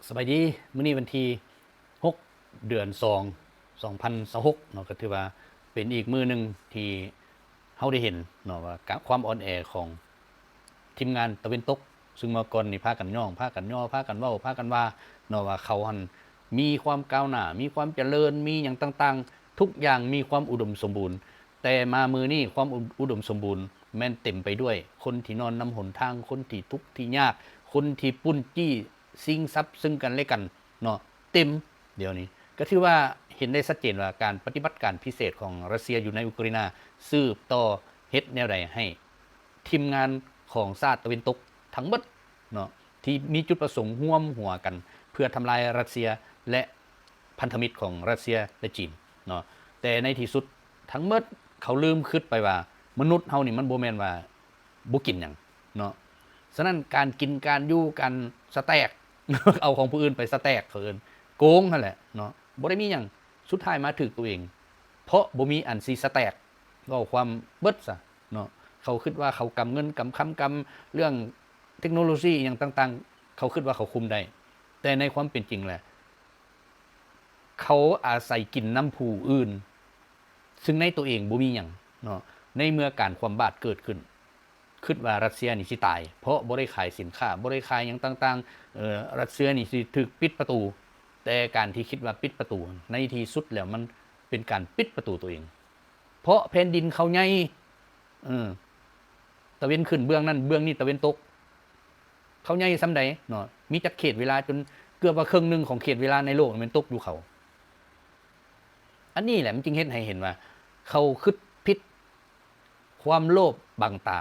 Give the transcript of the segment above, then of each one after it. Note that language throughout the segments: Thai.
สบายดีมื้อนี้วันที่6เดือน2 2026เนาะก็ถือว่าเป็นอีกมื้อหนึ่งที่เฮาได้เห็นเนาะว่าความอ่อนแอของทีมงานตะเวนตกซึ่งเมื่อก่อนนี่พากันย่องพากันย่อพากันเว้าพากันว่าเนาะว่าเขาหันมีความก้าวหน้ามีความเจริญมีหยังต่างๆทุกอย่างมีความอุดมสมบูรณ์แต่มามื้อนี้ความอุดมสมบูรณ์แม่นเต็มไปด้วยคนที่นอนนำหนทางคนที่ทุกข์ที่ยากคนที่ปุ้นจี้ซิงซับซึ่งกันและกันเนาะเต็มเดี๋ยวนี้ก็ถือว่าเห็นได้ชัดเจนว่าการปฏิบัติการพิเศษของรัสเซียอยู่ในอุกราอินาสืบต่อเฮ็ดแนวใดให้ทีมงานของชาติตะวันตกทั้งหมดเนาะที่มีจุดประสงค์ร่วมหัวกันเพื่อทำลายรัสเซียและพันธมิตรของรัสเซียและจีนเนาะแต่ในที่สุดทั้งหมดเขาลืมคิดไปว่ามนุษย์เฮานี่มันบ่แม่นว่าบ่กินหยังเนาะฉะนั้นการกินการอยู่การสแต็ก เอาของผู้อื่นไปสแต็กเขาเอิ้นโกงนั่นแหละเนาะบ่ได้มีหยังสุดท้ายมาถึกตัวเองเพราะบ่มีอันสิสแต็กเว้าความเบิดซะเนาะเขาคิดว่าเขากำเงินกำคำกำเรื่องเทคโนโลยีอย่างต่างๆเขาคิดว่าเขาคุมได้แต่ในความเป็นจริงแหละเขาอาศัยกินน้ำผู้อื่นซึ่งในตัวเองบ่มีหยังเนาะในเมื่อการความบาดเกิดขึ้นคิดว่ารัสเซียนี่สิตายเพราะบ่ได้ขายสินค้าบ่ได้ขายหยังต่างๆรัสเซียนี่สิถูกปิดประตูแต่การที่คิดว่าปิดประตูในที่สุดแล้วมันเป็นการปิดประตูตัวเองเพราะแผ่นดินเขาใหญ่ตะเวนขึ้นเบื้องนั้นเบื้องนี้ตะเวนตกเขาใหญ่ซำใดเนาะมีจักเขตเวลาจนเกือบว่าครึ่งนึงของเขตเวลาในโลกมันตกอยู่เขาอันนี้แหละมันจึงเฮ็ดให้เห็นว่าเขาคิดผิดความโลภบังตา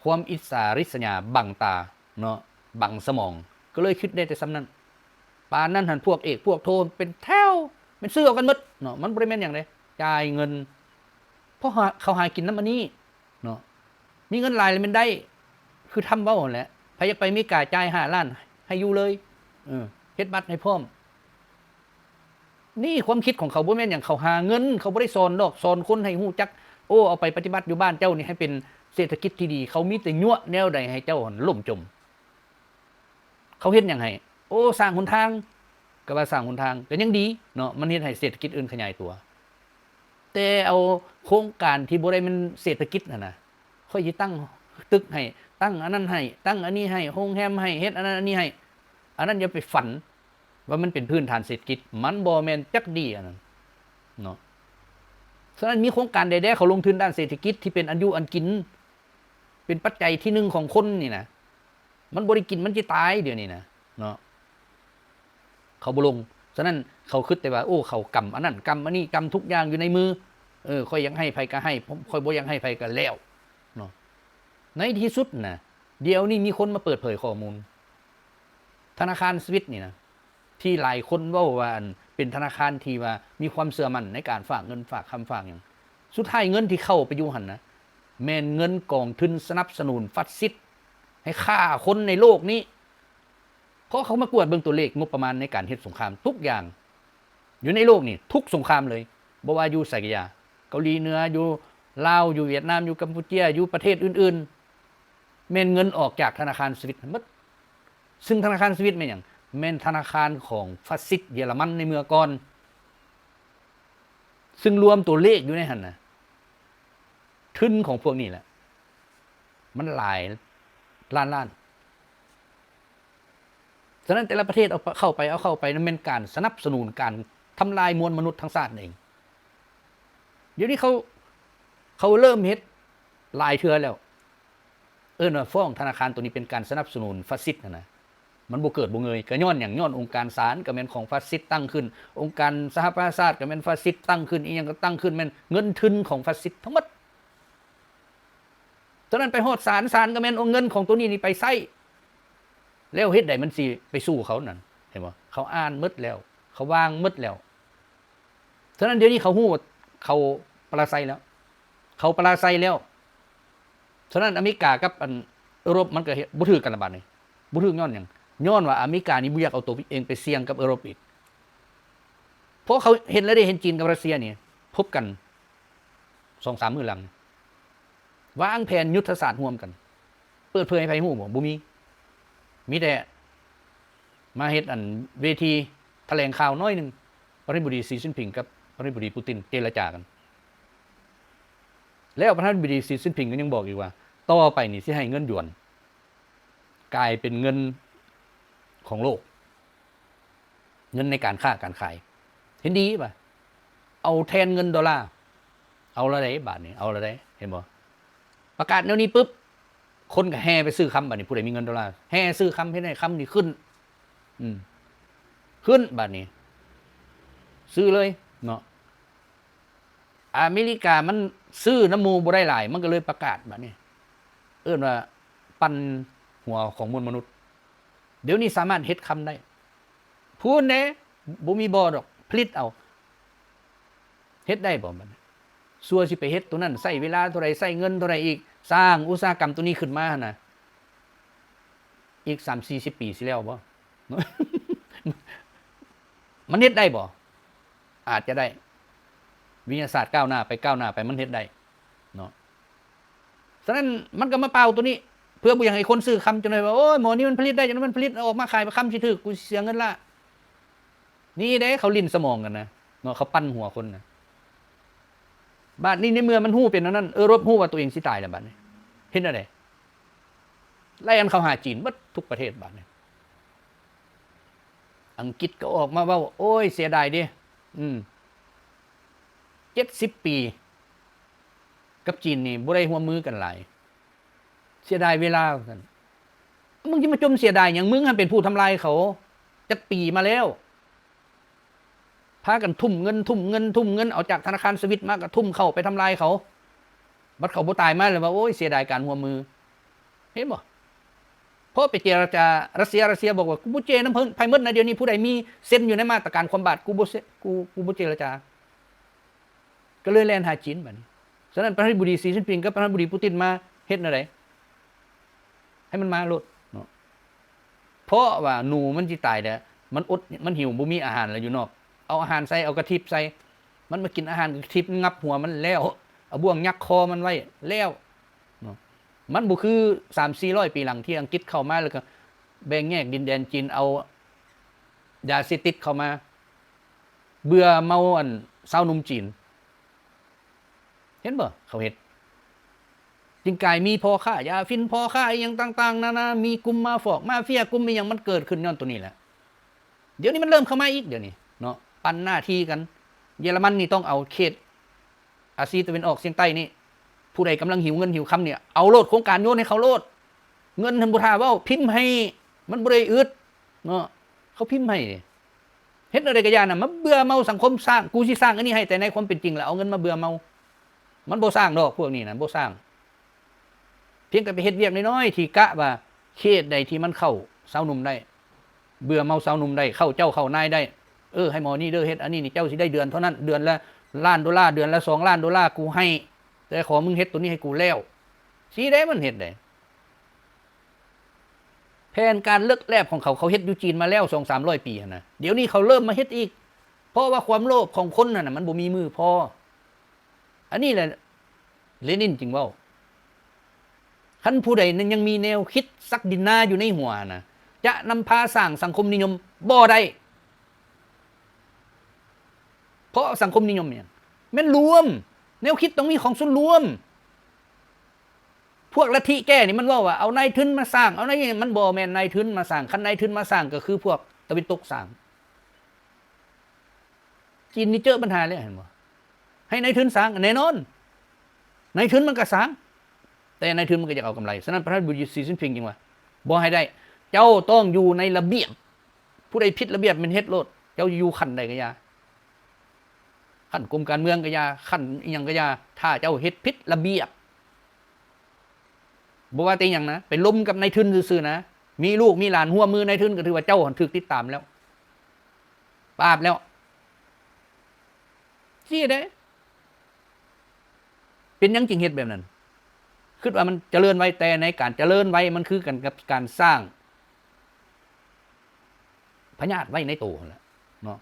ความอิจฉาริษยาบังตาเนาะบังสมองก็เลยคิดได้แต่ซ้ำนั้นปานนั้นหันพวกเอกพวกโทเป็นแถวเป็นเสื้อกันหมดเนาะมันบ่ได้แม่นหยังเด้จ่ายเงินเพราะเขาหากินน้ำอันนี้เนาะมีเงินหลายเลยมันได้คือทำเว้าแหละใครอยากไปมีกาจ่าย5ล้านให้อยู่เลยเฮ็ดบัตรให้พร้อมนี่ความคิดของเขาบ่แม่นหยังเขาหาเงินเขาบ่ได้สอนดอกสอนคนให้ฮู้จักโอ้เอาไปปฏิบัติอยู่บ้านเจ้านี่ให้เป็นเศรษฐกิจที่ดีเขามีแต่ยั่วแนวใดให้เจ้าล่มจมเขาเฮ็ดหยังให้โอ้สร้างหนทางก็ว่าสร้างหนทางก็ยังดีเนาะมันเฮ็ดให้เศรษฐกิจอื่นขยายตัวแต่เอาโครงการที่บ่ได้มันเศรษฐกิจน่ะนะค่อยสิตั้งตึกให้ตั้งอันนั้นให้ตั้งอันนี้ให้โรงแรมให้เฮ็ดอันนั้นอันนี้ให้อันนั้นอย่าไปฝันว่ามันเป็นพื้นฐานเศรษฐกิจมันบ่แม่นจักดีอันนั้นเนาะฉะนั้นมีโครงการใดๆเขาลงทุนด้านเศรษฐกิจที่เป็นอันอยู่อันกินเป็นปัจจัยที่1ของคนนี่นะมันบ่ได้กินมันสิตายเดี๋ยวนี้นะเนาะเขาบ่ลงฉะนั้นเขาคิดแต่ว่าโอ้เขากำอันนั้นกำอันนี้กำทุกอย่างอยู่ในมือค่อยอยากให้ไผก็ให้ผมค่อยบ่อยากให้ไผก็แล้วเนาะในที่สุดน่ะเดี๋ยวนี้มีคนมาเปิดเผยข้อมูลธนาคารสวิสนี่นะที่หลายคนเว้าว่าเป็นธนาคารที่ว่ามีความเชื่อมั่นในการฝากเงินฝากคำฝากอย่างสุดท้ายเงินที่เข้าไปอยู่หั่นนะแม่นเงินกองทุนสนับสนุนฟัสซิสต์ให้ฆ่าคนในโลกนี้เพราะเขามากวดเบิ่งตัวเลขงบประมาณในการเฮ็ดสงครามทุกอย่างอยู่ในโลกนี่ทุกสงครามเลยบ่ว่าอยู่ไสก็อย่าเกาหลีเหนืออยู่ลาวอยู่เวียดนามอยู่กัมพูชาอยู่ประเทศอื่นๆแม่นเงินออกจากธนาคารสวิสหมดซึ่งธนาคารสวิสแม่นหยังแม่นธนาคารของฟัสซิสต์เยอรมันในเมื่อก่อนซึ่งรวมตัวเลขอยู่ในหั่นน่ะทุนของพวกนี้แหละมันหลายล้านฉะนั้นแต่ละประเทศเอาเข้าไปนั่นเป็นการสนับสนุนการทำลายมวลมนุษย์ทั้งชาติเองเดี๋ยวนี้เขาเริ่มเฮ็ดหลายเทื่อแล้วว่าฟ้องธนาคารตัวนี้เป็นการสนับสนุนฟาสซิสต์นะมันบ่เกิดบ่เงยก็ย้อนหยังย้อนองค์การศาลก็แม่นของฟาสซิสต์ตั้งขึ้นองค์การสหประชาชาติก็แม่นฟาสซิสต์ตั้งขึ้นอีหยังก็ตั้งขึ้นแม่นเงินทุนของฟาสซิสต์ทั้งหมดฉะนั้นไปฮอดศาลก็แม่นเอาเงินของตัวนี้นี่ไปใช้แล้วเฮ็ดได้มันสิไปสู้เขานั่นเห็นบ่เขาอ่านหมดแล้วเขาวางหมดแล้วฉะนั้นเดี๋ยวนี้เขาฮู้ว่าเขาปราศัยแล้วเขาปราศัยแล้วฉะนั้นอเมริกากับยุโรปมันก็บ่ถือกันละบาดนี้บ่ถือย้อนหยังย้อนว่าอเมริกานี่บ่อยากเอาตัวเองไปเสี่ยงกับยุโรปอีกเพราะเขาเห็นแล้วได้เห็นจีนกับรัสเซียนี่พบกัน 2-3 มื้อหลังวางแผนยุทธศาสตร์ร่วมกันเปิดเผยให้ไผฮู้บ่มีแต่ มาเฮ็ดอันเวทีแถลงข่าวน้อยนึงประธานาธิบดีสีจิ้นผิงกับประธานาธิบดีปูตินเจรจากันแล้วประธานาธิบดีสีจิ้นผิงก็ยังบอกอีกว่าต่อไปนี่สิให้เงินหยวนกลายเป็นเงินของโลกเงินในการค้าการขายเห็นดีป่ะเอาแทนเงินดอลลาร์เอาละไดบาทนี่เอาละไดเห็นบ่ประกาศแนวนี้ปุ๊บคนก็แห่ไปซื้อคำบาทนี้ผู้ใดมีเงินดอลลาร์แห่ซื้อคำให้ได้คำนี้ขึ้นขึ้นบาทนี้ซื้อเลยเนาะอเมริกามันซื้อน้ำมูบ่ได้หลายมันก็เลยประกาศบาทนี้เอิ้นว่าปั่นหัวของมวลมนุษย์เดี๋ยวนี้สามารถเฮ็ดคำได้พูดเด้บ่มีบ่ดอกผลิตเอาเฮ็ดได้บ่มันซัวสิไปเฮ็ดตัวนั้นใช้เวลาเท่าใดใช้เงินเท่าใดอีกสร้างอุตสาหกรรมตัวนี้ขึ้นมาน่ะอีก 3-40 ปีสิแล้วบ่ มันเฮ็ดได้บ่อาจจะได้วิทยาศาสตร์ก้าวหน้าไปมันเฮ็ดได้เนาะฉะนั้นมันก็มาเป่าตัวนี้เพื่อบ่อยากให้คนซื้อคำจนเลยว่าโอ้ยหมอนี่มันผลิตได้จังมันผลิตออกมาขายคำสิถูกกูเสียเงินละนี่เด้เขาลิ้นสมองกันนะเนาะเขาปั้นหัวคนนะบาดนี้ในเมื่อมันฮู้เป็นนั้นรบฮู้ว่าตัวเองสิตายแล้วบาดนี้เห็นอะไรไล่อันเขาหาจีนหมดทุกประเทศบาดนี้อังกฤษก็ออกมาว่าโอ้ยเสียดายดิ70 ปีกับจีนนี่บ่ได้ร่วมมือกันหลายเสียดายเวลาท่านมึงจะมาจมเสียดายอย่างมึงเป็นผู้ทำลายเขาจักปีมาแล้วพากันทุ่มเงินเอาจากธนาคารสวิสมาก็ทุ่มเข้าไปทำลายเขาบัดเขาบ่ตายมาเลยว่าโอ้ยเสียดายการร่วมมือเห็นบ่เพราะไปเจรจารัสเซียบอกว่ากูบ่เจน้ำเพิ่นไผหมดนะเดี๋ยวนี้ผู้ใดมีเซ็นอยู่ในมาตรการความบาดกูบ่เจรจาก็เลยแล่นหาจีนบัดนี้ฉะนั้นประธานาธิบดีสีจิ้นผิงกับประธานาธิบดีปูตินมาเฮ็ดแนวใดให้มันมาโลดเนาะเพราะว่าหนูมันสิตายเด้อมันอดมันหิวบ่มีอาหารแล้วอยู่นอกเอาอาหารใส่เอากระทิบใส่มันมากินอาหารกระทิบงับหัวมันแล้วเอาบ่วงยักคอมันไว้แล้วเนาะมันบ่คือ 3-400 ปีหลังที่อังกฤษเข้ามาแล้วก็แบ่งแยกดินแดนจีนเอายาเสพติดเข้ามาเบื่อเมาอันสาวหนุ่มจีนเห็นบ่เขาเฮ็ดจริงกายมีพอค่ายาฟินพอค่าอีหยังต่างๆนานามีกลุ่มมาฟอกมาเฟียกลุ่มอีหยังมันเกิดขึ้นย้อนตัวนี้แหละเดี๋ยวนี้มันเริ่มเข้ามาอีกเดี๋ยวนี้เนาะปันหน้าที่กันเยอรมันนี่ต้องเอาเขตอาซีตะวันออกเฉียงใต้นี่ผู้ใดกำลังหิวเงินหิวคำเนี่ยเอาโลดโครงการโยนให้เขาโลดเงินทันบุทาว่าพิมพ์ให้มันบ่ได้อึดเนาะเขาพิมพ์ให้เฮ็ดอะไรก็ย่าน่ะมาเบื่อเมาสังคมสร้างกูสิสร้างอันนี้ให้แต่ในความเป็นจริงแล้วเอาเงินมาเบื่อเมามันบ่สร้างดอกพวกนี้น่ะบ่สร้างเพียงแต่ไปเฮ็ดเวียกน้อยๆที่กะว่าเขตใดที่มันเข้าสาวหนุ่มได้เบื่อเมาสาวหนุ่มได้เข้าเจ้าเข้านายได้ให้หมอนี่เด้อเฮ็ดอันนี้นี่เจ้าสิได้เดือนเท่านั้นเดือนละ$1,000,000เดือนละ$2,000,000กูให้แต่ขอมึงเฮ็ดตัวนี้ให้กูแล้วสิได้มันเฮ็ดได้แผนการเลิกแลบของเขาเฮ็ดอยู่จีนมาแล้ว 200-300 ปีนะเดี๋ยวนี้เขาเริ่มมาเฮ็ดอีกเพราะว่าความโลภของคนน่ะมันบ่มีมือพออันนี้แหละเลนินจริงเว้าคันผู้ใดนั้นยังมีแนวคิดซักดินนาอยู่ในหัวนะจะนำพาสร้างสังคมนิยมบ่ได้เพราะสังคมนิยมเนี่ยแม่นรวมแนวคิดต้องมีของส่วนรวมพวกลัทธิแก่นี่มันว่าเอานายทุนมาสร้างเอานายมันบ่แม่นนายทุนมาสร้างคันนายทุนมาสร้างก็คือพวกตะวันตกสร้างจีนนี่เจอปัญหาเลยเห็นบ่ให้นายทุนสร้างแน่นอนนายทุนมันก็สร้างแต่นายทุนมันก็อยากเอากำไรฉะนั้นประธานาธิบดีสีจิ้นผิงจริงว่าบ่ให้ได้เจ้าต้องอยู่ในระเบียบผู้ใดผิดระเบียบมันเฮ็ดโลดเจ้าอยู่ขั้นใดก็อย่าขั้นกรมการเมืองก็อย่าขั้นอีหยังก็อย่าถ้าเจ้าเฮ็ดผิดระเบียบบ่ว่าแต่หยังนะไปล้มกับนายทุนซื่อๆนะมีลูกมีหลานหัวมือนายทุนก็ถือว่าเจ้าถูกติดตามแล้วปราบแล้วสิได้เป็นหยังจริงเฮ็ดแบบนั้นคิดว่ามันเจริญไว้แต่ในการเจริญไว้มันคือกันกับการสร้างพยาธิไว้ในตัวแหละเนาะ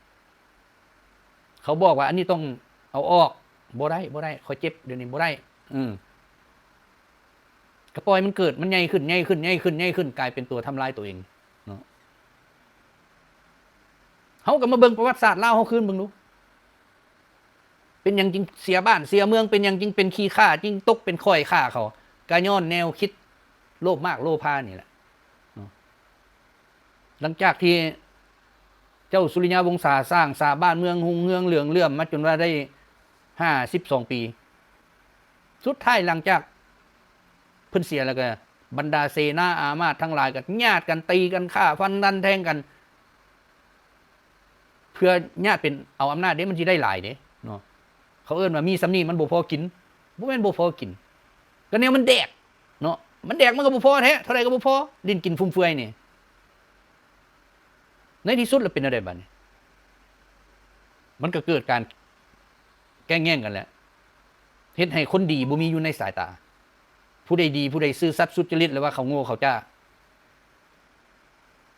เขาบอกว่าอันนี้ต้องเอาออกบ่ได้ขอเจ็บเดี๋ยวนี้บ่ได้ก็ปล่อยมันเกิดมันใหญ่ขึ้นกลายเป็นตัวทำลายตัวเองเนาะ เฮาก็มาเบิ่งประวัติศาสตร์ลาวเฮาคืนเบิ่งดูเป็นหยังจริงเสียบ้านเสียเมืองเป็นหยังจริงเป็นขี้ข่าจริงตกเป็นข่อยข่าเขาก็ย้อนแนวคิดโลภมากโลภานี่แหละหลังจากที่เจ้าสุริยะวงศาสร้างสาบ้านเมืองหุงเฮืองเหลืองเลื่อมมาจนว่าได้52 ปีสุดท้ายหลังจากเพิ่นเสียแล้วก็บรรดาเสนาอามาตย์ทั้งหลายก็ญาติกันตีกันฆ่าฟันดันแทงกันเพื่อญาติเป็นเอาอำนาจเด้มันสิได้หลายเด้เนาะเขาเอิ้นว่ามีสำนีมันบ่พอกินบ่แม่นบ่พอกินก็แนวมันแดกเนาะมันแดกมันก็บ่พอแท้เท่าใดก็บ่พอลิ้นกินฟุ่มเฟือยนี่ในที่สุดแล้วเป็นอะไรบัดนี้มันก็เกิดการแกล้งแย่งกันแหละเฮ็ดให้คนดีบ่มีอยู่ในสายตาผู้ใดดีผู้ใดซื่อสัตย์สุจริตแล้วว่าเขาโง่เขาจ้า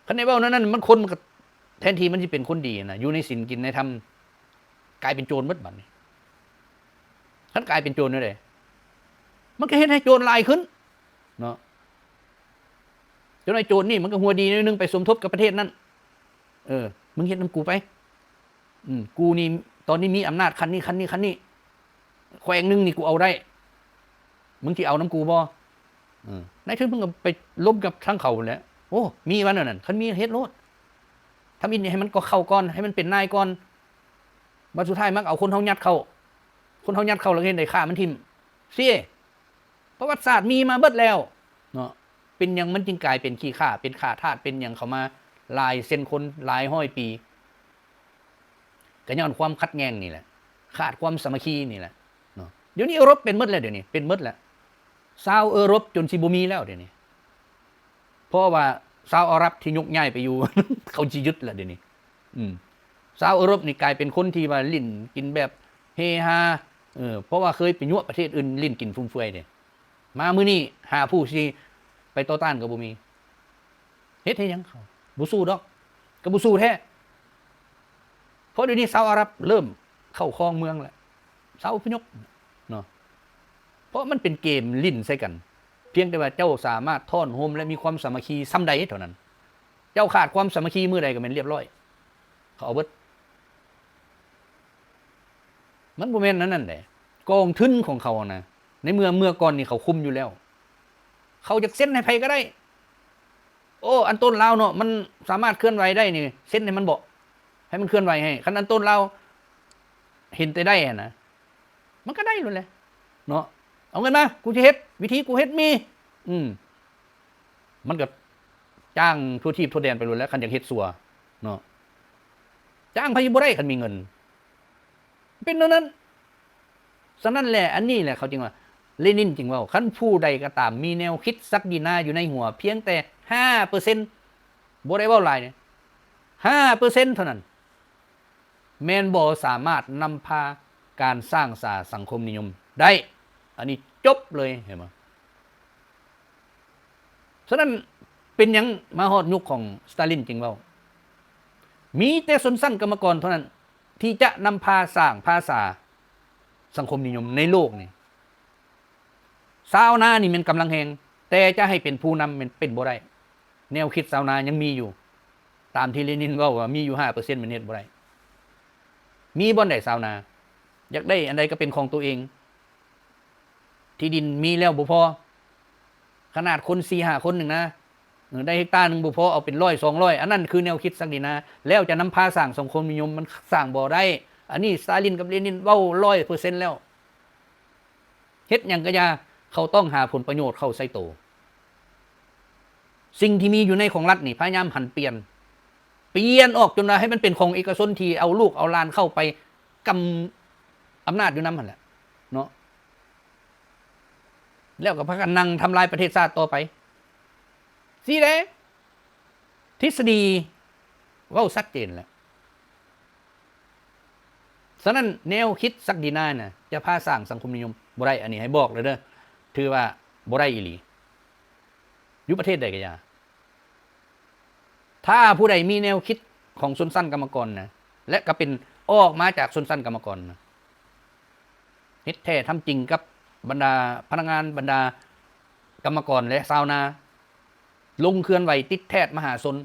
คันในเว้านั้นมันคนมันก็แทนที่มันสิเป็นคนดีนะอยู่ในศีลกินในธรรมกลายเป็นโจรหมดบัดนี้คันกลายเป็นโจรได้มันก็เฮ็ดให้โจรหลายขึ้นเนาะจนไอ้โจรนี่มันก็หัวดีนิดนึงไปสมทบกับประเทศนั้นมึงเฮ็ดนำกูไปกูนี่ตอนนี้มีอำนาจคันนี้แขวงนึงนี่กูเอาได้มึงสิเอาน้ำกูบ่ในถึงมึงก็ไปลบกับทั้งเขาแหละโอ้มีวันนั้นคันมีเฮ็ดโลดทำอินให้มันก็เข้าก่อนให้มันเป็นนายก่อนบัดสุดท้ายมักเอาคนเฮายัดเข้าแล้วเฮ็ดได้ฆ่ามันทิ่มเสียประวัติศาสตร์มีมาเบิดแล้วเนาะเป็นหยังมันจึงกลายเป็นขี้ข่าเป็นข่าทาสเป็นหยังเขามาหลายเส้นคนหลายร้อยปีก็ย้อนความขัดแย้งนี่แหละขาดความสามัคคีนี่แหละเนาะเดี๋ยวนี้รบเป็นหมดแล้วเดี๋ยวนี้เป็นหมดแล้วชาวรบจนสิบ่มีแล้วเดี๋ยวนี้เพราะว่าชาวอาหรับที่ยกย้ายไปอยู่ เขาสิยึดแล้วเดี๋ยวนี้ชาวรบนี่กลายเป็นคนที่ว่าลิ้นกินแบบเฮฮาเพราะว่าเคยไปยั่วประเทศอื่นลิ้นกินฟุ่มเฟือยเนี่ยมามื้อนี้หาผู้สิไปต่อต้านก็บ่มีเฮ็ดให้หยังเขาบ่สู้ดอกก็บ่สู้แท้เพราะเดี๋ยวนี้ชาวอาหรับเริ่มเข้าครองเมืองแล้วชาวอพยพเนาะเพราะมันเป็นเกมลิ้นใส่กันเพียงแต่ว่าเจ้าสามารถท่อนโฮมและมีความสามัคคีซ้ำใดเท่านั้นเจ้าขาดความสามัคคีมื้อใดก็แม่นเรียบร้อยเขาเอาเบิดมันบ่แม่นนั่นแหละกองทุนของเขานะในเมื่อก่อนนี่เขาคุมอยู่แล้วเขาจะเซ็นให้ไผก็ได้โอ้อันต้นลาวเนาะมันสามารถเคลื่อนไหวได้นี่เซ็นให้มันบ่ให้มันเคลื่อนไหวให้คันอันต้นลาวเห็นแต่ได้นะมันก็ได้เลยแหละเนาะเอาเงินมากูจะเฮ็ดวิธีกูเฮ็ดมีมันก็จ้างทั่วทีบทั่วแดนไปเลยแล้วคันอยากเฮ็ดสัวเนาะจ้างไผบ่ได้คันมีเงินเป็นนั้นฉะนั้นแหละอันนี้แหละเขาจริงว่าเลนินจริงว่าคันผู้ใดก็ตามมีแนวคิดศักดินาอยู่ในหัวเพียงแต่ 5% บ่ได้เว้าหลายเนี่ย 5% เท่านั้นแม่นบ่สามารถนำพาการสร้างสรรค์สังคมนิยมได้อันนี้จบเลยเห็นมั้ยฉะนั้นเป็นหยังมาฮอดยุคของสตาลินจริงเว้ามีแต่ชนชั้นกรรมกรเท่านั้นที่จะนำพาสร้างภาษาสังคมนิยมในโลกนี่ชาวนานี่มันกำลังแหงแต่จะให้เป็นผู้นำมันเป็นบ่ได้แนวคิดชาวนายังมีอยู่ตามที่เลนินเว้าว่ามีอยู่ 5% มันเฮ็ดบ่ได้มีบ่อนใดชาวนาอยากได้อันใดก็เป็นของตัวเองที่ดินมีแล้วบ่พอขนาดคน 4-5 คนนึงนะได้เฮกตาร์นึงบ่พอเอาเป็น100 200อันนั้นคือแนวคิดศักดินาแล้วจะนำพาสร้างสังคมนิยมมันสร้างบ่ได้อันนี้สตาลินกับเลนินเว้า 100% แล้วเฮ็ดหยังก็อย่าเขาต้องหาผลประโยชน์เข้าใส่โตสิ่งที่มีอยู่ในของรัฐนี่พยายามหันเปลี่ยนออกจนให้มันเป็นของเอกชนที่เอาลูกเอาหลานเข้าไปกำอำนาจอยู่นำหั่นแหละเนาะแล้วก็พากันนั่งทำลายประเทศชาติต่อไปสิเด้ทฤษฎีเว้าชัดเจนแล้วฉะนั้นแนวคิดศักดินาน่ะจะพาสร้างสังคมนิยมบ่ได้อันนี้ให้บอกเลยเด้อถือว่าบ่ได้อีหลีอยู่ประเทศใดก็อย่าถ้าผู้ใดมีแนวคิดของชนชั้นกรรมกรนะและก็เป็นออกมาจากชนชั้นกรรมกรนะเฮ็ดแท้ทำจริงกับบรรดาพนักงานบรรดากรรมกรและชาวนาลงเคลื่อนไหวติดแทศมหาชน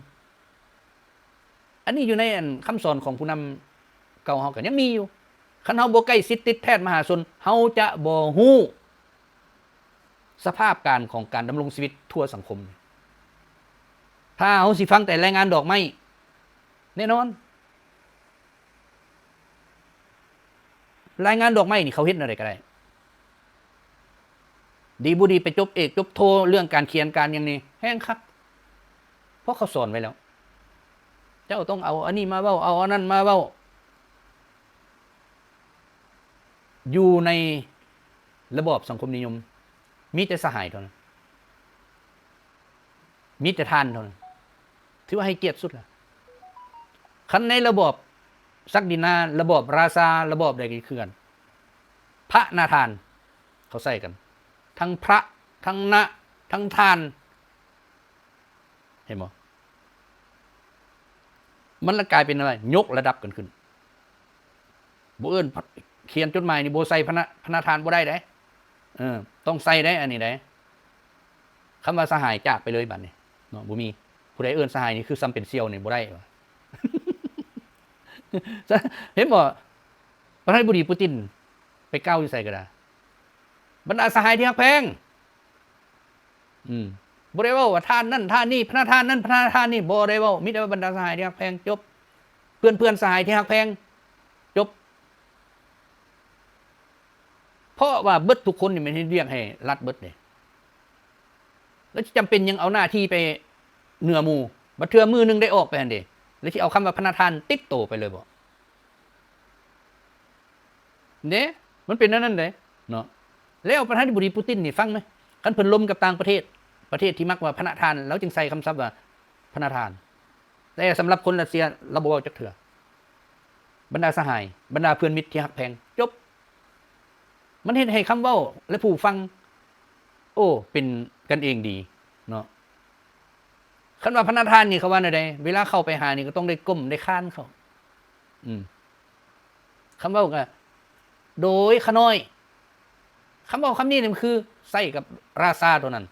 อันนี้อยู่ในคำสอนของผู้นำเก่าเฮาก็ยังมีอยู่คันเฮาบ่ใกล้ชิดติดแพทย์มหาชนเฮาจะบ่ฮู้สภาพการของการดำรงชีวิตทั่วสังคมถ้าเฮาสิฟังแต่รายงานดอกไม้แน่นอนรายงานดอกไม้นี่เขาเฮ็ดอะไรก็ได้ดีบ่ดีไปจบเอกจบโทเรื่องการเขียนการอย่างนี้แห้งคักเพราะเขาสอนไว้แล้วเจ้าต้องเอาอันนี้มาเว้าเอาอันนั้นมาเว้าอยู่ในระบอบสังคมนิยมมีแต่สหายเท่านั้นมีแต่ทานเท่านั้นถือว่าให้เกียรติสุดละคันในระบอบศักดินาระบอบราชาระบอบใดก็คือกันพระนาทานเขาใส่กันทั้งพระทั้งนะทั้งทานเห็นบ่มันละกลายเป็นอะไรยกระดับกันขึ้นบ่เอิ้นเขียนจดหมายนี่บ่ใส่พระทานบ่ได้เด้ต้องใส่ได้อันนี้ได้คำว่าสหายจากไปเลยบัดนี้เนาะบ่มีผู้ใดเอิ้นสหายนี่คือซ้ำเป็นเสี่ยวนี่บ่ได้เห็นบ่ประธานาธิบดีปูตินไปก้าวอยู่ใส่ก็ได้บรรดาสหายที่ฮักแพงบ่ได้เว้าว่าท่านนั่นท่านนี่พระท่านนั่นพระท่านนี่บ่ได้เว้ามีแต่ว่าบรรดาสหายที่ฮักแพงจบเพื่อนๆสหายที่ฮักแพงจบเพราะว่าเบิดทุกคนนี่มันเรียกให้รัดเบิดนี่แล้วจำเป็นยังเอาหน้าที่ไปเหนือหมู่บัดเทื่อมือนึงได้ออกไปหั่นเด้แล้วสิเอาคำว่าพระท่านติดโตไปเลยบ่เด้มันเป็นนั่นเด้เนาะแล้วประธานาธิบดีปูตินนี่ฟังมั้ยคันเพิ่นล้มกับต่างประเทศที่มักว่าพระทานแล้วจึงใส่คำศัพท์ว่าพระทานแต่สำหรับคนรัสเซียเราบ่เว้าจักเทื่อบรรดาสหายบรรดาเพื่อนมิตรที่ฮักแพงจบมันเฮ็ดให้คำเว้าและผู้ฟังโอ้เป็นกันเองดีเนาะคันว่าพระทานนี่เขาว่าแนวใดเวลาเข้าไปหานี่ก็ต้องได้ก้มได้ค้านเขาคำเว้าก็โดยขน้อยคำเว้าคำนี้นี่มันคือใส่กับราชาตัวนั้น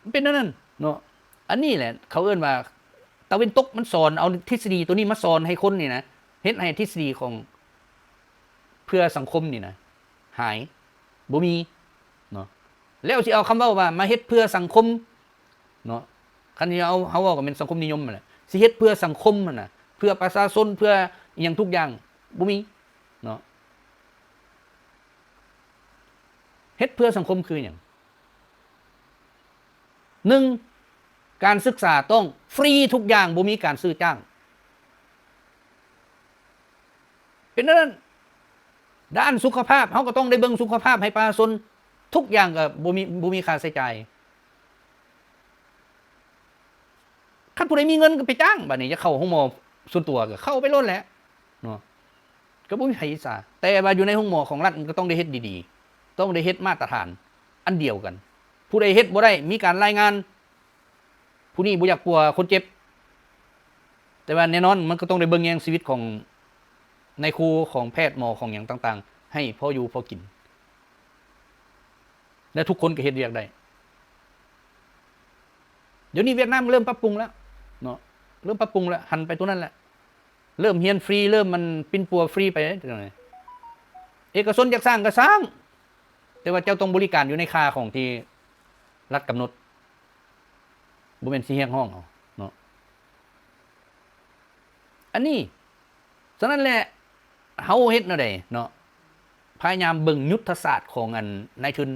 มันเป็นนั่นเนาะอันนี้แหละเขาเอิ้นว่าตะวันตกมันสอนเอาทฤษฎีตัวนี้มาสอนให้คนนี่นะเฮ็ดให้ทฤษฎีของเพื่อสังคมนี่นะหายบ่มีเนาะแล้วสิเอาคำเว้าว่ามาเฮ็ดเพื่อสังคมเนาะคันนี้เอาเฮาเว้าก็เป็นสังคมนิยมนั่นแหละสิเฮ็ดเพื่อสังคมนั่นน่ะเพื่อประชาชนเพื่ออีหยังทุกอย่างบ่มีเนาะเฮ็ดเพื่อสังคมคือหยัง1การศึกษาต้องฟรีทุกอย่างบ่มีการซื้อจ้างเป็นนั้นด้านสุขภาพเฮาก็ต้องได้เบิ่งสุขภาพให้ประชาชนทุกอย่างก็บ่มีค่าใช้จ่ายคันผู้ใดมีเงินก็ไปจ้างบัดนี้จะเข้าห้องหมอส่วนตัวก็เข้าไปโลดแหละเนาะก็บ่มีไผอิจฉาแต่ว่าอยู่ในห้องหมอของรัฐมันก็ต้องได้เฮ็ดดีๆต้องได้เฮ็ดมาตรฐานอันเดียวกันผู้ใดเฮ็ดบ่ได้มีการรายงานผู้นี้บ่อยากปัวคนเจ็บแต่ว่าแน่นอนมันก็ต้องได้เบิ่งแยงชีวิตของในครูของแพทย์หมอของหยังต่างๆให้พออยู่พอกินและทุกคนก็เฮ็ดเวียกได้เดี๋ยวนี้เวียดนามเริ่มปรับปรุงแล้วเนาะเริ่มปรับปรุงแล้วหันไปตัวนั้นแหละเริ่มเรียนฟรีเริ่มมันปิ้นปัวฟรีไปจังได๋เอกชนอยากสร้างก็สร้างแต่ว่าเจ้าต้องบริการอยู่ในค่าของที่รัฐกำหนดบ่แม่นสิเฮียงห้องเอาเนาะอันนี้ฉะนั้นแหละเฮาเฮ็ดแนวใดเนาะพยายามเบิ่งยุทธศาสตร์ของนายทุน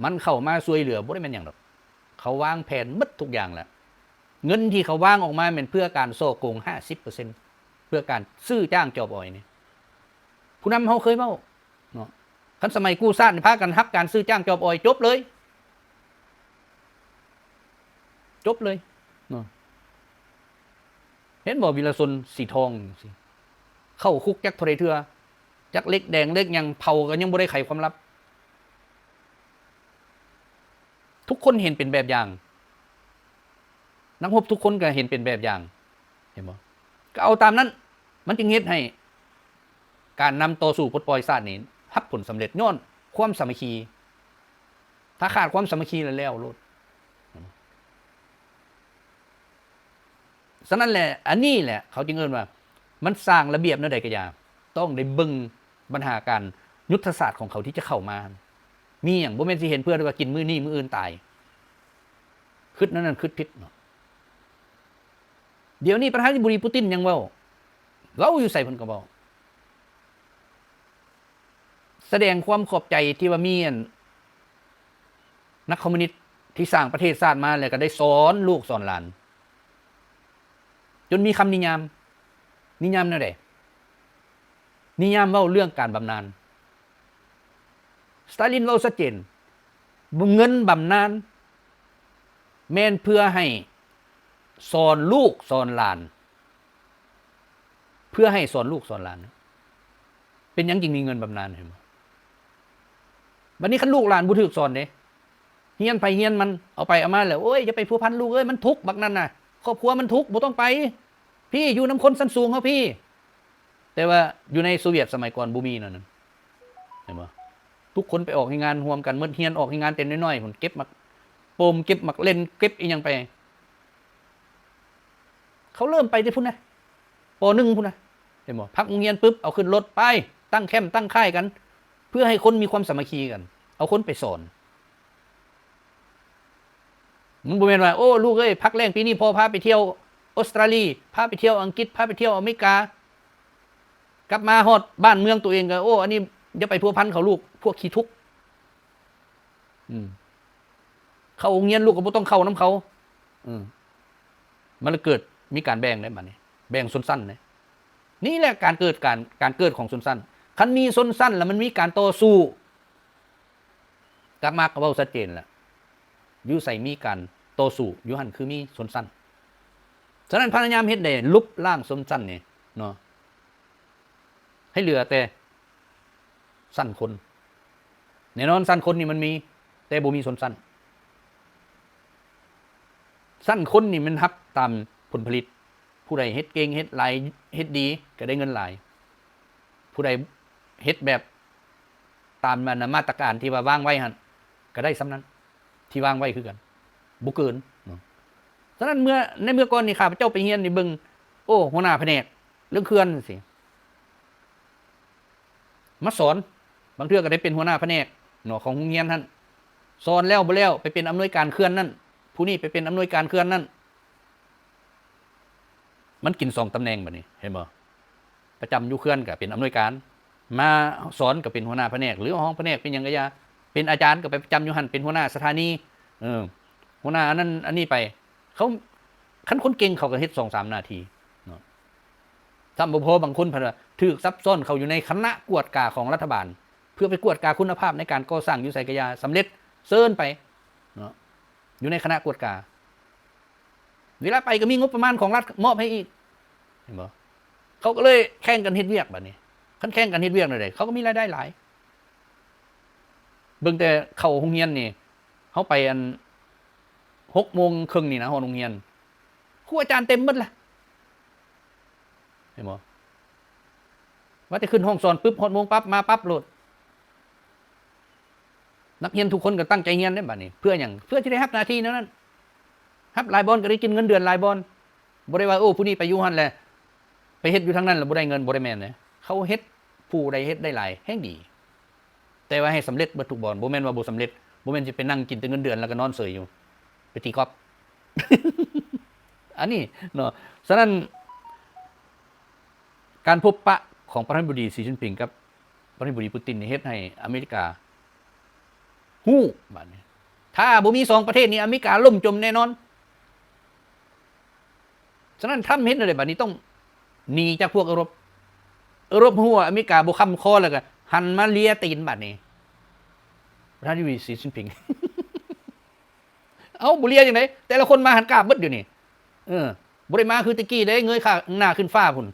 มันเข้ามาช่วยเหลือบ่ได้แม่นหยังดอกเขาวางแผนหมดทุกอย่างแล้วเงินที่เขาวางออกมาเป็นเพื่อการโซ่โกง 50% เพื่อการซื้อจ้างจอบอ้อยนี่ผู้นำเฮาเคยเว้าเนาะคันสมัยกู้ชาติพากันรับการซื้อจ้างจอบอ้อยจบเลยเนาะเห็นบ่วิรชนสีทองสิเข้าคุกจักเท่าใดเทื่อจักเล็กแดงเล็กยังเผาก็ยังบ่ได้ไขความลับทุกคนเห็นเป็นแบบอย่างนักรบทุกคนก็เห็นเป็นแบบอย่างเห็นบ่ก็เอาตามนั้นมันจึงเฮ็ดให้การนำต่อสู่ปลดปล่อยชาตินี้รับผลสำเร็จย้อนความสามัคคีถ้าขาดความสามัคคีแล้วโลด ฉะนั้นแหละอันนี้แหละเขาจึงเอิ้นว่ามันสร้างระเบียบแนวใดก็อย่าต้องได้เบิ่งปัญหาการยุทธศาสตร์ของเขาที่จะเข้ามามีหยังบ่แม่นสิเห็นเพื่อว่ากินมื้อนี้มื้ออื่นตายคิดนั่นคิดผิดเนาะเดี๋ยวนี้ประธานาธิบดีปูตินยังเว้าอยู่ใส่เพิ่นก็เว้าแสดงความขอบใจที่ว่ามีนักคอมมิวนิสต์ที่สร้างประเทศชาติมาแล้วก็ได้สอนลูกสอนหลานจนมีคำนิยามแนวใดนิยามเว้าเรื่องการบำนาญสตาลินเว้าชัดเจนเงินบำนาญแม่นเพื่อให้สอนลูกสอนหลานเพื่อให้สอนลูกสอนหลานเป็นหยังจริงมีเงินบำนาญเห็นบ่บัดนี้คันลูกหลานบ่ถูกสอนเด้เฮียนไปเฮียนมันเอาไปเอามาแล้วโอ้ยอย่าไปพัวพันลูกเอ้ยมันทุกข์บักนั่นน่ะครอบครัวมันทุกข์บ่ต้องไปพี่อยู่นำคนชั้นสูงเฮาพี่แต่ว่าอยู่ในโซเวียตสมัยก่อนบ่มีนั่นเห็นบ่ทุกคนไปออกให้งานร่วมกันเมื่อเฮียนออกให้งานเต็มน้อยๆพุ่นเก็บมักโปมเก็บมักเล่นเก็บอีหยังไปเขาเริ่มไปที่พุ่นนะป .1 พุ่นนะเห็นบ่พักโรงเรียนปึ๊บเอาขึ้นรถไปตั้งแคมป์ตั้งค่ายกันเพื่อให้คนมีความสามัคคีกันเอาคนไปสอนมันบ่แม่นว่าโอ้ลูกเอ้ยพักแรงปีนี้พ่อพาไปเที่ยวออสเตรเลียพาไปเที่ยวอังกฤษพาไปเที่ยวอเมริกากลับมาฮอดบ้านเมืองตัวเองก็โอ้อันนี้อย่าไปพัวพันเขาลูกพวกขี้ทุกข์เข้าโรงเรียนลูกก็บ่ต้องเข้านํเขามันเลยเกิดมีการแบ่งได้บัดนี้แบ่งชนชั้นนี่แหละการเกิดของชนชั้นคันมีชนชั้นแล้วมันมีการต่อสู้กลับมาก็เว้าชัดเจนแล้วอยู่ใส่มีการต่อสู้อยู่หั่นคือมีชนชั้นฉะนั้นพยายามเฮ็ดได้ลุบล้างชนชั้นนี่เนาะให้เหลือแต่ชั้นคนแน่นอนชั้นคนนี่มันมีแต่บ่มีชนชั้นชั้นคนนี่มันรับตามผลผลิตผู้ใดเฮ็ดเก่งเฮ็ดหลายเฮ็ดดีก็ได้เงินหลายผู้ใดเฮ็ดแบบตามมาตรการที่ว่าวางไว้หั่นก็ได้ส่ำนั้นที่วางไว้คือกันบ่เกินฉะนั้นเมื่อก่อนนี่ข้าพเจ้าไปเรียนนี่เบิ่งโอ้หัวหน้าแผนกเรื่องเขื่อนสิมาสอนบางเทื่อก็ได้เป็นหัวหน้าแผนกเนาะของโรงเรียนท่านสอนแล้วบ่แล้วไปเป็นอำนวยการเขื่อนนั่นผู้นี้ไปเป็นอำนวยการเขื่อนนั่นมันกิน2ตำแหน่งบัดนี้เห็นบ่ประจำอยู่เขื่อนก็เป็นอำนวยการมาสอนก็เป็นหัวหน้าแผนกหรือห้องแผนกเป็นหยังก็อย่าเป็นอาจารย์ก็ไปประจำอยู่หั่นเป็นหัวหน้าสถานีหัวหน้าอันนั้นอันนี้ไปเขาคันคนเก่งเขาก็เฮ็ด 2-3 นาทีเนาะซ้ำบ่พอบางคนเพิ่นว่าถูกซับซ้อนเขาอยู่ในคณะกวดกาของรัฐบาลเพื่อไปกวดกาคุณภาพในการก่อสร้างอยู่ไสก็อย่าสำเร็จเซิ้นไปเนาะอยู่ในคณะกวดกาเวลาไปก็มีงบประมาณของรัฐมอบให้อีกเห็นบ่เขาก็เลยแข่งกันเฮ็ดเวียกบัดนี้คันแข่งกันเฮ็ดเวียกได้เขาก็มีรายได้หลายเบิ่งแต่เข้าโรงเรียนนี่เฮาไปอัน 6:30 นนี่นะฮอดโรงเรียนครูอาจารย์เต็มหมดล่ะเห็นบ่ว่าแต่ขึ้นห้องสอนปึ๊บฮอดโมงปั๊บมาปั๊บโลดนักเรียนทุกคนก็ตั้งใจเรียนได้บัดนี้เพื่อหยังเพื่อสิได้รับหน้าที่นั้นรับหลายบอนก็ได้กินเงินเดือนหลายบอนบ่ได้ว่าโอ้ผู้นี้ไปอยู่หั่นแหละไปเฮ็ดอยู่ทางนั้นแล้วบ่ได้เงินบ่ได้แม่นนะเขาเฮ็ดผู้ใดเฮ็ดได้หลายแฮ่งดีแต่ว่าให้สำเร็จเบิดทุกบอนบ่แม่นว่าบ่สำเร็จบ่แม่นสิไปนั่งกินแต่เงินเดือนแล้วก็นอนเฉยอยู่ไปตีกอล์ฟ อันนี้เนาะฉะนั้นการพบปะของประธานาธิบดีสีจิ้นผิงกับประธานาธิบดีปูตินนี่เฮ็ดให้อเมริกาฮู้บัดนี้ถ้าบ่มี2ประเทศนี้อเมริกาล่มจมแน่นอนฉะนั้นทำเฮ็ดได้บัดนี้ต้องหนีจากพวกยุโรปฮู้ว่าอเมริกาบ่ค้ำคอแล้วก็หันมาเลียตีนบัดนี้ประธานาธิบดีสีจิ้นผิง เอาบุเรียจังได๋แต่ละคนมาหันกราบเบิดอยู่นี่บ่ได้มาคือตะกี้ได้เงยหน้าขึ้นฟ้าพุ่น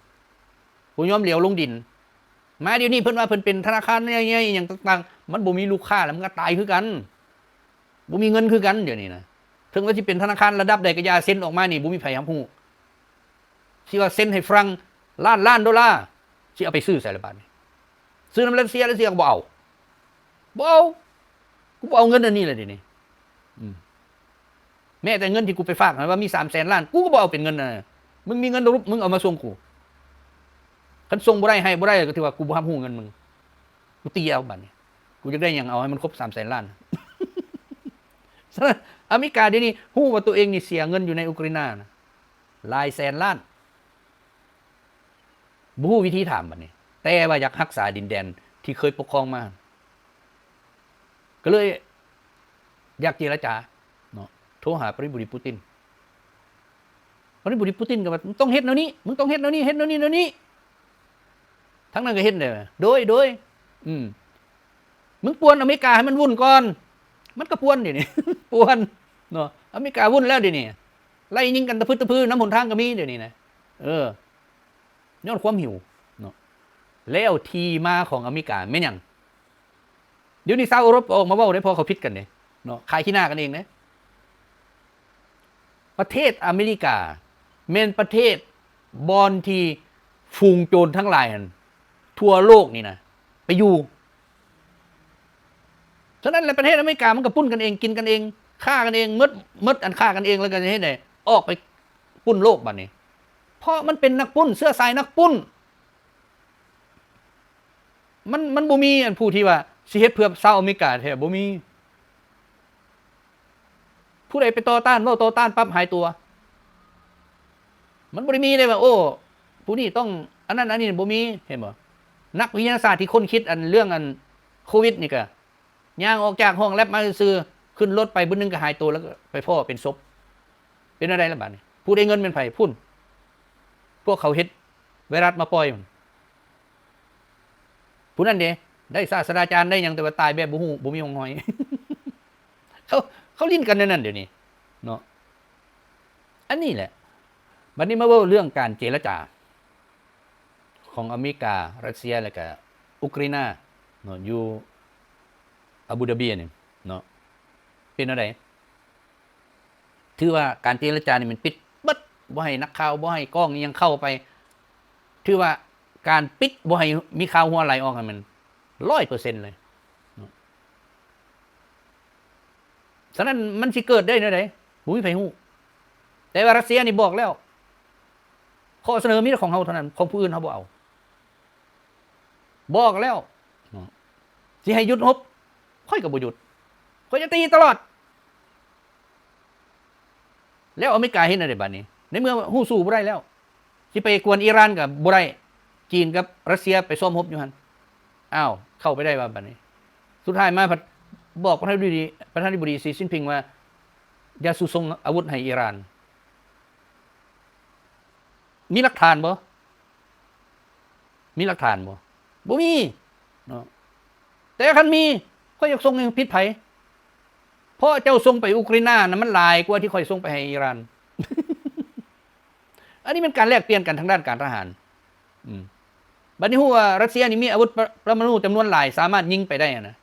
ผู้ยอมเหลียวลงดินมาเดี๋ยวนี้เพิ่นว่าเพิ่นเป็นธนาคารใหญ่ๆหยังต่างๆมันบ่มีลูกค้าแล้วมันก็ตายคือกันบ่มีเงินคือกันเดี๋ยวนี้นะถึงว่าสิเป็นธนาคารระดับใดก็อย่าเซ็นออกมานี่บ่มีไผรับรู้สิว่าเซ็นให้ฝรั่งล้านดอลลาร์สิเอาไปซื้อใส่ละบาทนี่ซื้อนำรัสเซียก็บ่เอากูบ่เอาเงินอันนี้เลยเดี๋ยวนี้แม้แต่เงินที่กูไปฝากว่ามี300,000 ล้านกูก็บ่เอาเป็นเงินน่ะ มึงมีเงินรูปมึงเอามาส่งกูคันส่งบ่ได้ให้บ่ได้ก็ถือว่ากูบ่รับรู้เงินมึงกูตีเอาบัดนี้กูจะได้หยังเอาให้มันครบ300,000 ล้านอเมริกาเดี๋ยวนี้ฮู้ว่าตัวเองนี่เสียเงินอยู่ในอุกรานะหลายแสนล้านบ่ฮู้วิธีถามบัดนี้แต่ว่าอยากรักษาดินแดนที่เคยปกครองมาก็เลยอยากเจรจาเนาะโทรหาปริบุริปูตินปริบุริปูตินก็ว่ามึงต้องเฮ็ดแนวนี้มึงต้องเฮ็ดแนวนี้เฮ็ดแนวนี้แนวนี้ทั้งนั้นก็เฮ็ดได้โดยมึงป่วนอเมริกาให้มันวุ่นก่อนมันก็ป่วนดินี่ ป่วนเนาะอเมริกาวุ่นแล้วดินี่ไล่ยิงกันตะพื้น้ำหนทางก็มีเดี๋ยวนี้นะย้อนความหิวเนาะแล้วทีมาของอเมริกาแม่นหยังเดี๋ยวนี้ชาวยุโรปออกมาเว้าได้พอเขาผิดกันเนี่ยเนาะขายขี้หน้ากันเองนะประเทศอเมริกาเป็นประเทศบอนที่ฝูงโจรทั้งหลายทั่วโลกนี่นะไปอยู่ฉะนั้นในประเทศอเมริกามันก็ปุ้นกันเองกินกันเองฆ่ากันเองมดอันฆ่ากันเองแล้วกันให้ไหนออกไปปุ้นโลกบัดนี้เพราะมันเป็นนักปุ้นเสื้อสายนักปุ้นมันบ่มีอันผู้ที่ว่าสิเฮ็ดเพื่อชาวอเมริกาแท้บ่มีผู้ใดไปต่อต้านเว้าต่อต้านปั๊บหายตัวมันบ่ได้มีเลยว่าโอ้ผู้นี้ต้องอันนั้นอันนี้บ่มีเห็นบ่นักวิทยาศาสตร์ที่ค้นคิดอันเรื่องอันโควิดนี่ก็ย่างออกจากห้องแลบมาซื่อขึ้นรถไปมื้อนึงก็หายตัวแล้วก็ไปพ่อเป็นศพเป็นอะไรล่ะบัดนี้ผู้ได้เงินเป็นไผพุ่นพวกเขาเฮ็ดไวรัสมาปล่อยผู้นั้นเด้ได้ศาสตราจารย์ได้หยังแต่ว่าตายแบบบ่ฮู้บ่มีหงหอย เขาลิ้นกันนั่นเดี๋ยวนี้เนาะอันนี้แหละบัดนี้มาเว้าเรื่องการเจรจาของอเมริการัสเซียแล้วก็อุกราอินเนาะอยู่อาบูดาบีนี่เนาะเป็นอะไรถือว่าการเจรจานี่มันปิดเบิดบ่ให้นักข่าวบ่ให้กล้องยังเข้าไปถือว่าการปิดบ่ให้มีข่าวหัวไหลออกมัน 100% เลยฉะนั้นมันสิเกิดได้แนวใดบ่มีไผฮู้แต่ว่ารัสเซียนี่บอกแล้วข้อเสนอมีแต่ของเฮาเท่านั้นของผู้อื่นเฮาบ่เอาบอกแล้วสิให้หยุดรบค่อยก็บ่หยุดค่อยจะตีตลอดแล้วอเมริกาเฮ็ดได้บัดนี้ในเมื่อฮู้สู้บ่ได้แล้วสิไปกวนอิหร่านก็บ่ได้จีนกับรัสเซียไปซ้อมรบอยู่หั่นอ้าวเข้าไปได้ว่าบัดนี้สุดท้ายมาบอกประธานาธิบดีสีจิ้นผิงว่าอย่าส่งอาวุธให้อิหร่านมีหลักฐานบ่บ่มีเนาะแต่คันมีค่อยอยากส่งให้ผิดไผเพราะเจ้าส่งไปอุกราอินน่ะมันหลายกว่าที่ค่อยส่งไปให้อิหร่าน อันนี้เป็นการแลกเปลี่ยนกันทางด้านการทหารบัดนี้ฮู้ว่ารัสเซียนี่มีอาวุธปรมาณูจำนวนหลายสามารถยิงไปได้นะ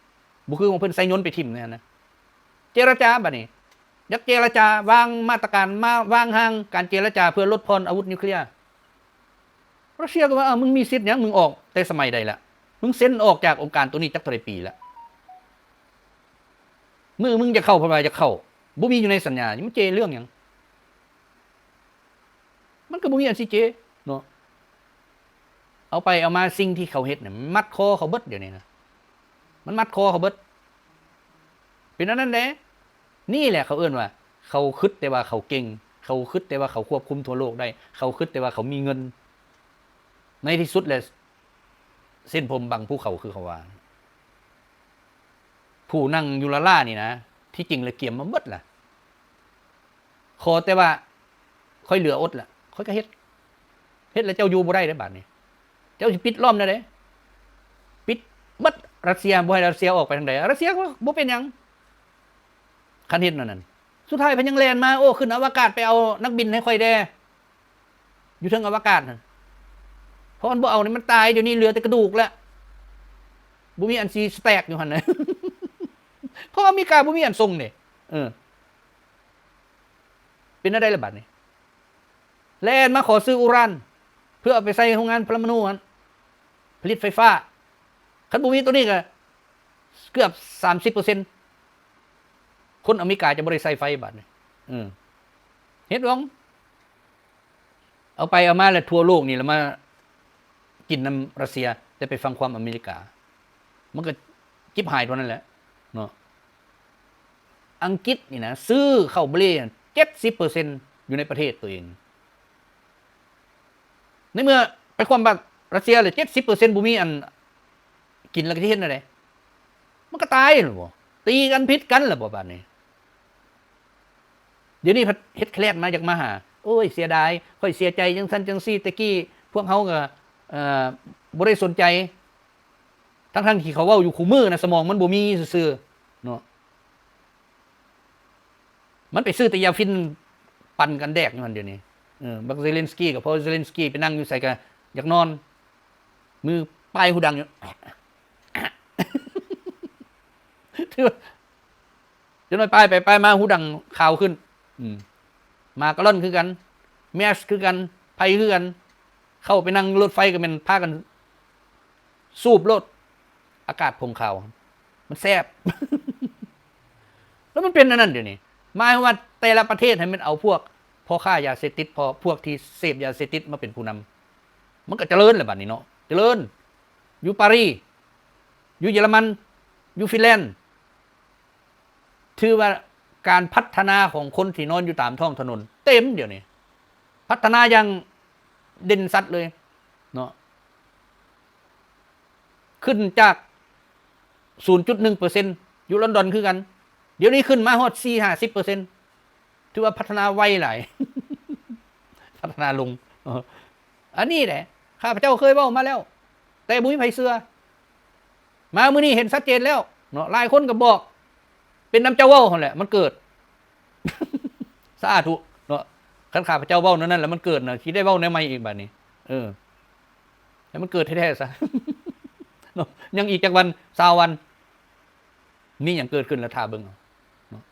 บ่คือของเพิ่นใส่ยนต์ไปทิ่มเนี่ยนะเจรจาบัดนี้อยากเจรจาวางมาตรการมาวางห่างการเจรจาเพื่อลดพรอาวุธนิวเคลียร์รัสเซียก็ว่ามึงมีสิทธิ์หยังมึงออกแต่สมัยใดล่ะมึงเซ็นออกจากองค์การตัวนี้จักเท่าไหร่ปีแล้วมึงจะเข้าเพราะว่าจะเข้าบ่มีอยู่ในสัญญานี่มันเจเรื่องหยังมันก็บ่มีอันสิเจเนาะเอาไปเอามาสิ่งที่เขาเฮ็ดเนี่ยมัดคอเขาเบิดเดี๋ยวนี้นะมันมัดคอเขาเบิดเป็นอันนั้นแหละนี่แหละเขาเอิ้นว่าเขาคิดแต่ว่าเขาเก่งเขาคิดแต่ว่าเขาควบคุมทั่วโลกได้เขาคิดแต่ว่าเขามีเงินในที่สุดแล้วเส้นผมบังภูเขาคือเขาว่าผู้นั่งอยู่ล่านี่นะที่จริงเลยเกี่ยมมาเบิดล่ะขอแต่ว่าค่อยเหลืออดล่ะค่อยก็เฮ็ดแล้วเจ้าอยู่บ่ได้เด้บาดนี้เจ้าสิปิดล้อมได้เด้ปิดเบิดรัสเซียบ่ให้รัสเซียออกไปทางใดรัสเซียก็บ่เป็นหยังคันเฮ็ดนั่นสุดท้ายเพิ่นยังแล่นมาโอ้ขึ้นอวกาศไปเอานักบินให้ค่อยแดอยู่เทิงอวกาศนั่นเพราะมันบ่เอานี่มันตายเดี๋ยวนี้เหลือแต่กระดูกแล้วบ่มีอันสิสแตกอยู่หั่นน่ะ เพราะอเมริกาบ่มีอันส่งนี่เป็นอะไรล่ะบัดนี้แล่นมาขอซื้ออุรานเพื่อเอาไปใส่โรงงานปรมาณูหั่นผลิตไฟฟ้าคันบ่มีตัวนี้ก็เกือบ 30% คนอเมริกาจะบ่ได้ใช้ไฟบัดนี้เฮ็ดบ่ เอาไปเอามาแล้วทั่วโลกนี่แล้วมากินน้ำรัสเซียแต่ไปฟังความอเมริกามันก็จิบหายตัวนั้นแหละเนาะอังกฤษนี่นะซื้อข้าวเบร70%อยู่ในประเทศตัวเองในเมื่อไปความแบบรัสเซียเลย70%บุมีอันกินแล้วก็ที่เห็นอะไรมันก็ตายหรือบ่ตีกันพิษกันหรือบ่บ้านนี้เดี๋ยวนี้เฮ็ดแคลดมาจากมาหาโอ้ยเสียดายค่อยเสียใจจังซั่นจังซี่ตะกี้พวกเฮาก็บ่ได้สนใจทั้งที่เขาเว้าอยู่คู่มือนะสมองมันบ่มีซื่อๆเนาะมันไปซื้อแต่ยาฟินปั่นกันแดกอยู่นั่นเดี๋ยวนี้บักเซเลนสกี้กับพอเซเลนสกี้ไปนั่งอยู่ใส่กันอยากนอนมือป้ายหูดังอยู่จะน้อยป้ายไปมาหูดังข่าวขึ้นมากระล่อนคือกันแมสคือกันไพคือกันเข้าไปนั่งรถไฟกันเป็นพากันสูบรถอากาศพงข่าวมันแซ่บแล้วมันเป็นนั่นเดี๋ยวนี้หมายว่าแต่ละประเทศให้มันเอาพวกพ่อค้ายาเสพติดพวกที่เสพยาเสพติดมาเป็นผู้นำมันก็เจริญเลยบัดนี้เนาะเจริญอยู่ปารีสอยู่เยอรมันอยู่ฟินแลนด์ถือว่าการพัฒนาของคนที่นอนอยู่ตามท้องถนนเต็มเดี๋ยวนี้พัฒนาอย่างเด่นชัดเลยเนาะขึ้นจาก 0.1% อยู่ลอนดอนคือกันเดี๋ยวนี้ขึ้นมาฮอด 4-50% ถือว่าพัฒนาไวหลาย พัฒนาลงอันนี้แหละข้าพเจ้าเคยเว้ามาแล้วแต่บุ้ยไผเสื้อมามื้อนี้เห็นชัดเจนแล้วเนาะหลายคนก็บอกเป็นน้ำเจ้าเว้าหั่นแหละมันเกิด สาธุเนาะคันข้าพเจ้าเว้านั่นแล้วมันเกิดน่ะคิดได้เว้าในใหม่อีกบัดนี้แล้วมันเกิดแท้ๆซะ เนาะยังอีกจักวัน20วันมีหยังเกิดขึ้นแล้วท่าเบิ่งเนาะ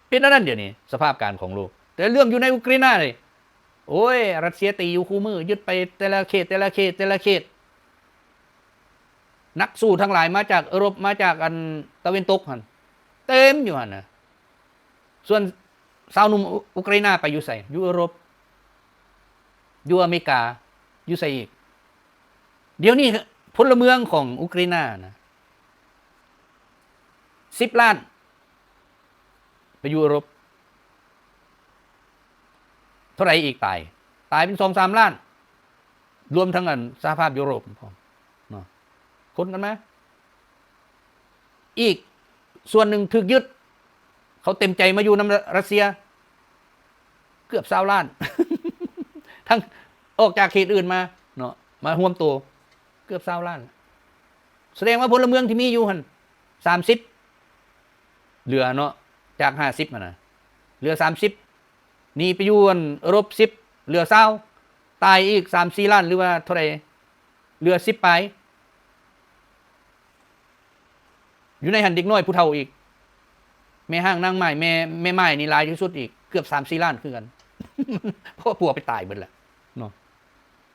เป็นนั่นเดี๋ยวนี้สภาพการของโลกแต่เรื่องอยู่ในอุกราอินี่โอ้ยรัสเซียตีอยู่คู่มือยึดไปแต่ละเขตนักสู้ทั้งหลายมาจากยุโรปมาจากอันตะวันตกหั่นเต็มอยู่หั่นน่ะส่วนชาวหนุ่มอุกราอินไปอยู่ไสอยู่ยุโรปอยู่อเมริกาอยู่ไสอีกเดี๋ยวนี้พลเมืองของอุกราอินนะ10 ล้านไปอยู่ยุโรปเท่าไหร่อีกตายเป็น 2-3 ล้านรวมทั้งสหภาพยุโรปพร้อมเนาะคนกันมั้ยอีกส่วนหนึ่งถูกยึดเขาเต็มใจมาอยู่นำรัสเซียเกือบ20 ล้าน ทั้งออกจากเขตอื่นมาเนาะมาร่วมตัวเกือบ20 ล้านแสดงว่าพลเมืองที่มีอยู่หั่น30เหลือเนาะจาก50น่ะเหลือ30นี่ไปอยู่ยุโรป10เหลือ20ตายอีก 3-4 ล้านหรือว่าเท่าไหร่เหลือ10ไปอยู่ในหันเด็กน้อยผู้เฒ่าอีกแม่ห้างนางไม้แม่ไม้นี่หลายที่สุดอีกเกือบ 3-4 ล้านคือกัน เพราะปัวไปตายเบิดแล้วเนาะ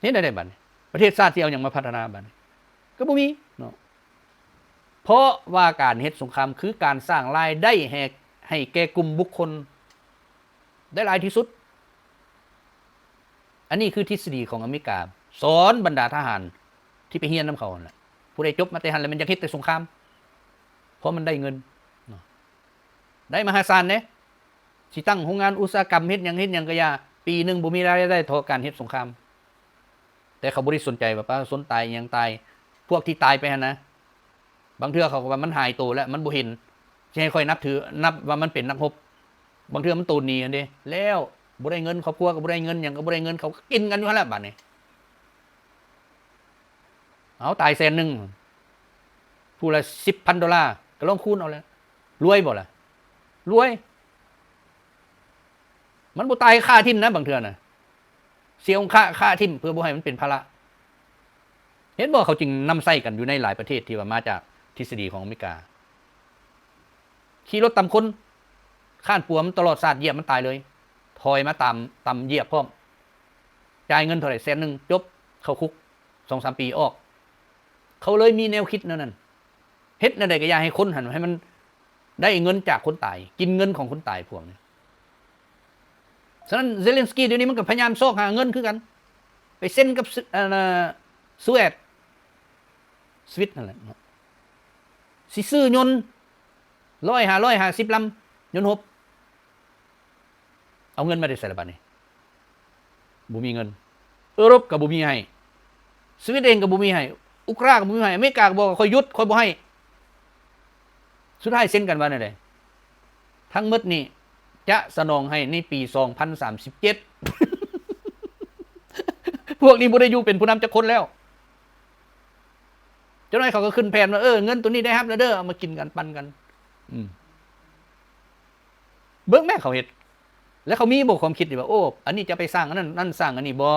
เฮ็ดได้บัดนี้ประเทศชาติที่เอาหยังมาพัฒนาบัดนี้ก็บ่มีเนาะเพราะว่าการเฮ็ดสงครามคือการสร้างรายได้ให้แก่กลุ่มบุคคลได้หลายที่สุดอันนี้คือทฤษฎีของอเมริกาสอนบรรดาทหารที่ไปเรียนนำเขานั่นแหละผู้ใดจบมาแต่หันแล้วมันจะเฮ็ดแต่สงครามเพราะมันได้เงินเนาะได้มหาศาลเด้สิตั้งโรงงานอุตสาหกรรมเฮ็ดหยังก็อย่าปีนึงบ่มีรายได้เท่าการเฮ็ดสงครามแต่เขาบ่ได้สนใจว่าสนตายหยังตายพวกที่ตายไปหั่นนะบางเทื่อเขาก็ว่ามันหายตัวแล้วมันบ่เห็นสิให้ค่อยนับว่ามันเป็นนักรบบางเทื่อมันตูนหนีอันเด้แล้วบ่ได้เงินครอบครัวก็บ่ได้เงินหยังก็บ่ได้เงินเขากินกันอยู่หั่นแหละบัดนี้เอาตาย100,000ผู้ละ $10,000 ก็ลองคูณเอาแล้วรวยบ่ล่ะรวยมันบ่ตายค่าทิ่มนะบางเทื่อน่ะเสียองค่าทิ่มเพื่อบ่ให้มันเป็นภาระเห็นบ่เขาจึงนำใช้กันอยู่ในหลายประเทศที่ว่ามาจากทฤษฎีของอเมริกาขี่รถตามคนข้านปัวมันตลอดศาสตร์เหยียบมันตายเลยถอยมาตามเหยียบพร้อมจ่ายเงินเท่าไหร่100,000จบเข้าคุก 2-3 ปีออกเขาเลยมีแนวคิดนั่นเฮ็ดนั่นได้ก็อย่าให้คนหันให้มันได้เงินจากคนตายกินเงินของคนตายพวกนี้ ฉะนั้นเซเลนสกี้เดี๋ยวนี้มันก็พยายามซอกหาเงินคือกันไปเซ็นกับสวีเดนสวิตนั่นแหละสิซื้อยนต์150ลำยนต์ฮบเอาเงินมาได้ใส่ละบาทนี่บ่มีเงินยุโรปก็บ่มีให้สวีเดนก็บ่มีให้อุกราก็บ่มีให้อเมริกาก็บอกค่อยหยุดค่อยบ่ให้สุดท้ายเซ็นกันว่านั่นแหละทั้งหมดนี่จะสนองให้ในปี2037 พวกนี้บ่ได้อยู่เป็นผู้นำจักคนแล้วเจ้าหน้าเขาก็ขึ้นแผนว่าเงินตัวนี้ได้ครับแล้วเด้อเอามากินกันปันกันเบิ่งแม่เขาเฮ็ดแล้วเขามีบ่ความคิดว่าโอ้อันนี้จะไปสร้างอันนั้นนั่นสร้างอันนี้บ่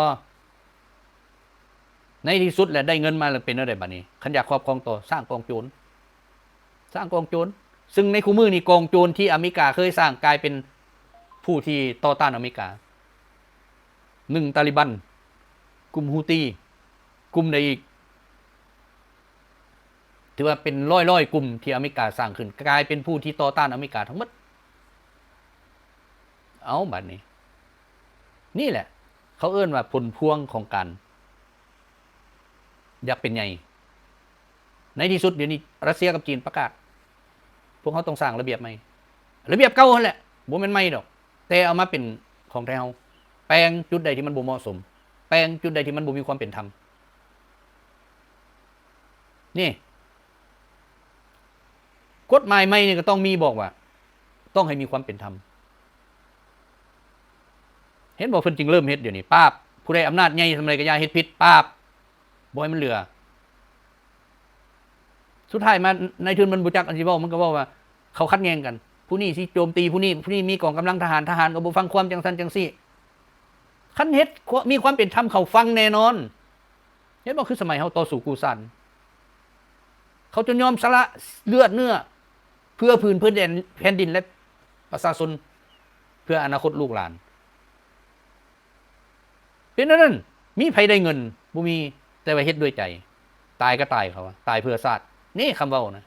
ในที่สุดแล้วได้เงินมาแล้วเป็นอะไรบัดนี้คันอยากครอบครองต่อสร้างกองโจรซึ่งในคู่มือนี่กองโจรที่อเมริกาเคยสร้างกลายเป็นผู้ที่ต่อต้านอเมริกา1ตาลิบันกลุ่มฮูตีกลุ่มใดอีกถือว่าเป็นร้อยกลุ่มที่อเมริกาสร้างขึ้นกลายเป็นผู้ที่ต่อต้านอเมริกาทั้งหมดเอาบัดนี้นี่แหละเขาเอิ้นว่าผลพวงของการอยากเป็นใหญ่ในที่สุดเดี๋ยวนี้รัสเซียกับจีนประกาศพวกเขาต้องสร้างระเบียบใหม่ระเบียบเก่านั่นแหละบ่แม่นใหม่ดอกแต่เอามาเป็นของไทยเฮาแปลงจุดใดที่มันบ่เหมาะสมแปลงจุดใดที่มันบ่มีความเป็นธรรมนี่กฎหมายใหม่นี่ก็ต้องมีบอกว่าต้องให้มีความเป็นธรรมเห็นบอกเพิ่นจึงเริ่มเฮ็ดเดี๋ยวนี้ป้าบผู้ใดอำนาจใหญ่ทำอะไรก็อย่าเฮ็ดผิดป้าบบ่ให้มันเหลือสุดท้ายมาในทุนมันบ่จักอันสิเว้ามันก็เว้าว่าเขาคัดแย้งกันผู้นี้สิโจมตีผู้นี้มีกองกำลังทหารก็บ่ฟังความจังซั่นจังซี่คันเฮ็ดมีความเป็นธรรมเขาฟังแน่นอนเห็นบ่คือสมัยเฮาต่อสู้กูซันเขาจะยอมสละเลือดเนื้อเพื่อพื้นแผ่นดินและประชาชนเพื่ออนาคตลูกหลานเป็นนั้นมีไผได้เงินบ่มีแต่ว่าเฮ็ดด้วยใจตายก็ตายเขาตายเพื่อชาตินี่คำเว้านะ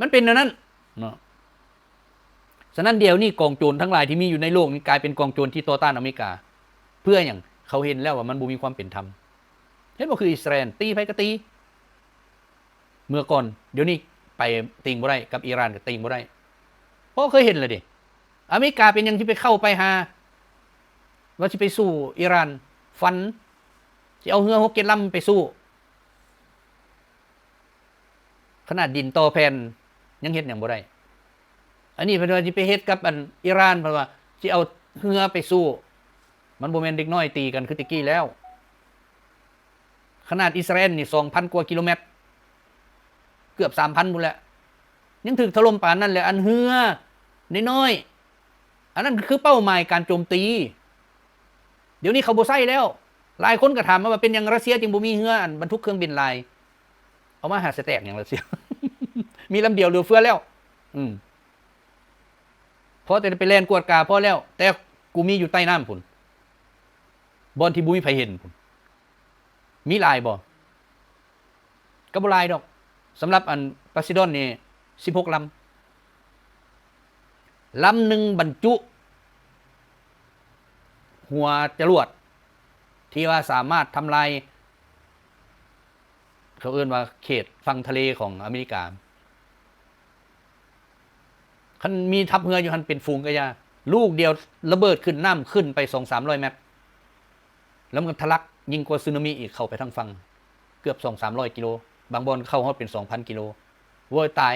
มันเป็นนั้นเนาะฉะนั้นเดี๋ยวนี้กองโจรทั้งหลายที่มีอยู่ในโลกนี้กลายเป็นกองโจรที่ต่อต้านอเมริกาเพื่ออย่างเขาเห็นแล้วว่ามันบ่มีความเป็นธรรมเห็นบ่คืออิสราเอลตีไผก็ตีเมื่อก่อนเดี๋ยวนี้ไปติงบ่ได้กับอิหร่านก็ติงบ่ได้เพราะเคยเห็นเลยดิอเมริกาเป็นยังที่ไปเข้าไปหาว่าสิไปสู้อิหร่านฟันสิเอาเรือ6-7ลำไปสู้ขนาดดินต่อแผ่นยังเฮ็ดหยังบ่ได้อันนี้เพิ่นว่าสิไปเฮ็ดกับอิหร่านเพราะว่าสิเอาเรือไปสู้มันบ่แม่นเด็กน้อยตีกันคือตะกี้แล้วขนาดอิสราเอลนี่ 2,000 กว่ากิโลเมตรเกือบ 3,000 พุ่นแหละยังถึกถล่มปานนั้นแหละอันเรือน้อยๆอันนั้นคือเป้าหมายการโจมตีเดี๋ยวนี้เขาบ่ใช้แล้วหลายคนก็ถามว่าเป็นหยังรัสเซียจึงบ่มีเรือบรรทุกเครื่องบินลายเอามาหาสแตกหยังรัสเซีย มีลำเดียวเหลือเฟือแล้วพอแต่ไปแล่นกวดกาพอแล้วแต่กูมีอยู่ใต้น้ำพุ่นบ่อนที่บ่มีไผเห็นพุ่นมีลายบ่ก็บ่ลายดอกสำหรับปาซิดอนนี่16ลำหนึ่งบรรจุหัวจรวดที่ว่าสามารถทำลายเขาเอิ้นว่าเขตฝั่งทะเลของอเมริกาคันมีทัพเรืออยู่หันเป็นฝูงกะยาลูกเดียวระเบิดขึ้นน้ำขึ้นไป 2-300 เมตรแล้วมันทะลักยิ่งกว่าสึนามิอีกเข้าไปทางฝั่งเกือบ 2-300 กิโลบางบ่อนเข้าฮอดเป็น 2,000 กิโลโว้ยตาย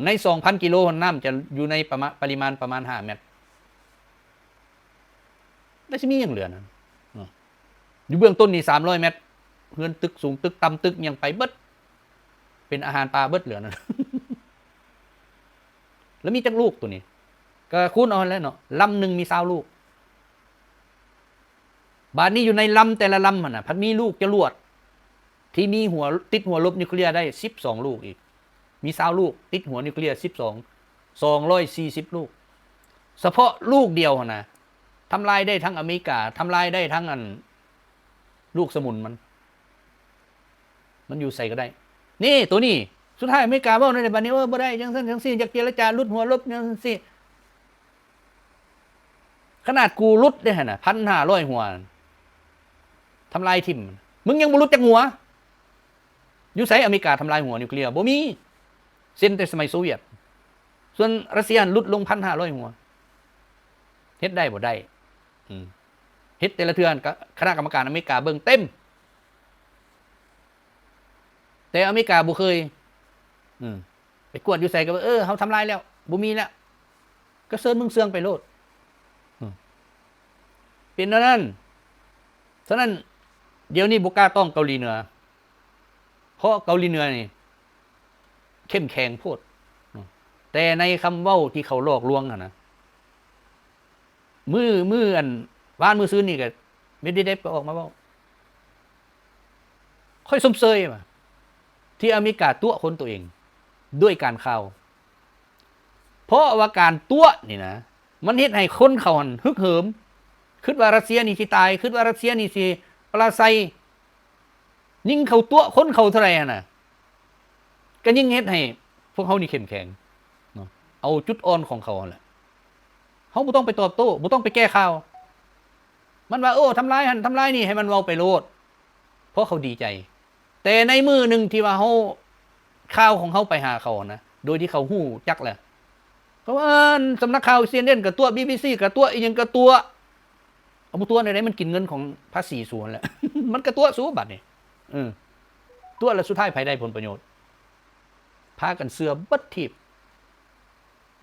ใน 2,000 กิโลน้ำจะอยู่ในปริมาณประมาณ5เมตรแล้วสิมีหยังเหลือนั่นอยู่เบื้องต้นนี่300 เมตรเฮือนตึกสูงตึกต่ำตึกยังไปเบิดเป็นอาหารปลาเบิดเหลือนั่น แล้วมีจักลูกตัวนี้ก็คูณเอาแล้วเนาะลำหนึ่งมี20ลูกบาดนี้อยู่ในลำแต่ละลำมันน่ะพัดมีลูกจรวดที่มีหัวติดหัวลบนิวเคลียร์ได้12ลูกอีกมี20ลูกติดหัวนิวเคลียร์240ลูกเฉพาะลูกเดียวนะทำลายได้ทั้งอเมริกาทำลายได้ทั้งลูกสมุนมันอยู่ใส่ก็ได้นี่ตัวนี้สุดท้ายอเมริกาเว้าในบัดนี้บ่ได้จังซั่นจังซี่อยากเจรจาลดหัวลบจังซี่ ขนาดกูรุดได้ฮะนะ1,500 หัวทำลายทิ่มมึงยังบ่รุดจากหัวอยู่ไสอเมริกาทำลายหัวนิวเคลียร์บ่มีเส้นแต่สมัยโซเวียตส่วนรัสเซียลดลง1,500 หัวเฮ็ดได้บ่ได้เฮ็ดแต่ละเทือนคณะกรรมการอเมริกาเบิ่งเต็มแต่อเมริกาบ่เคยไปกวดอยู่ใส่ก็เฮาทำลายแล้วบ่มีแล้วก็เซิร์นมึงเสืองไปโลดเป็นนั้นฉะนั้นเดี๋ยวนี้บ่กล้าต้องเกาหลีเหนือเพราะเกาหลีเหนือนี่เข้มแข็งโพดแต่ในคำเว้าที่เขาหลอกลวงนะมืออันบ้านมือซื้อนี่ก็ไม่ได้ไปออกมาเว้าค่อยสมเซยมาที่อเมริกาตัวคนตัวเองด้วยการข่าวเพราะว่าการตัวนี่นะมันเฮ็ดให้คนเขาฮึกเหิมคิดว่ารัสเซียนี่สิตายคิดว่ารัสเซียนี่สิปราศัยยิ่งเขาตัวคนเขาเท่าไหร่น่ะก็ยิ่งเฮ็ดให้พวกเขานี่เข้มแข็งเนาะเอาจุดอ่อนของเขาแหละเขาบ่ต้องไปตอบโต้บ่ต้องไปแก้ข่าวมันว่าทำลายหันทำลายนี่ให้มันเว้าไปโลดเพราะเขาดีใจแต่ในมือหนึ่งที่ว่าเขาข่าวของเขาไปหาเขานะโดยที่เขาหู้จักแหละเพราะว่าสำนักข่าว CNN กับตัว BBC กับตัวอีกยังกับตัวเอาตัวไหนมันกินเงินของภาษีสูงแหละ มันกับตัวสูงบัดนี่ตัวแล้วสุดท้ายไผได้ผลประโยชน์พากันเสือบัดทิบ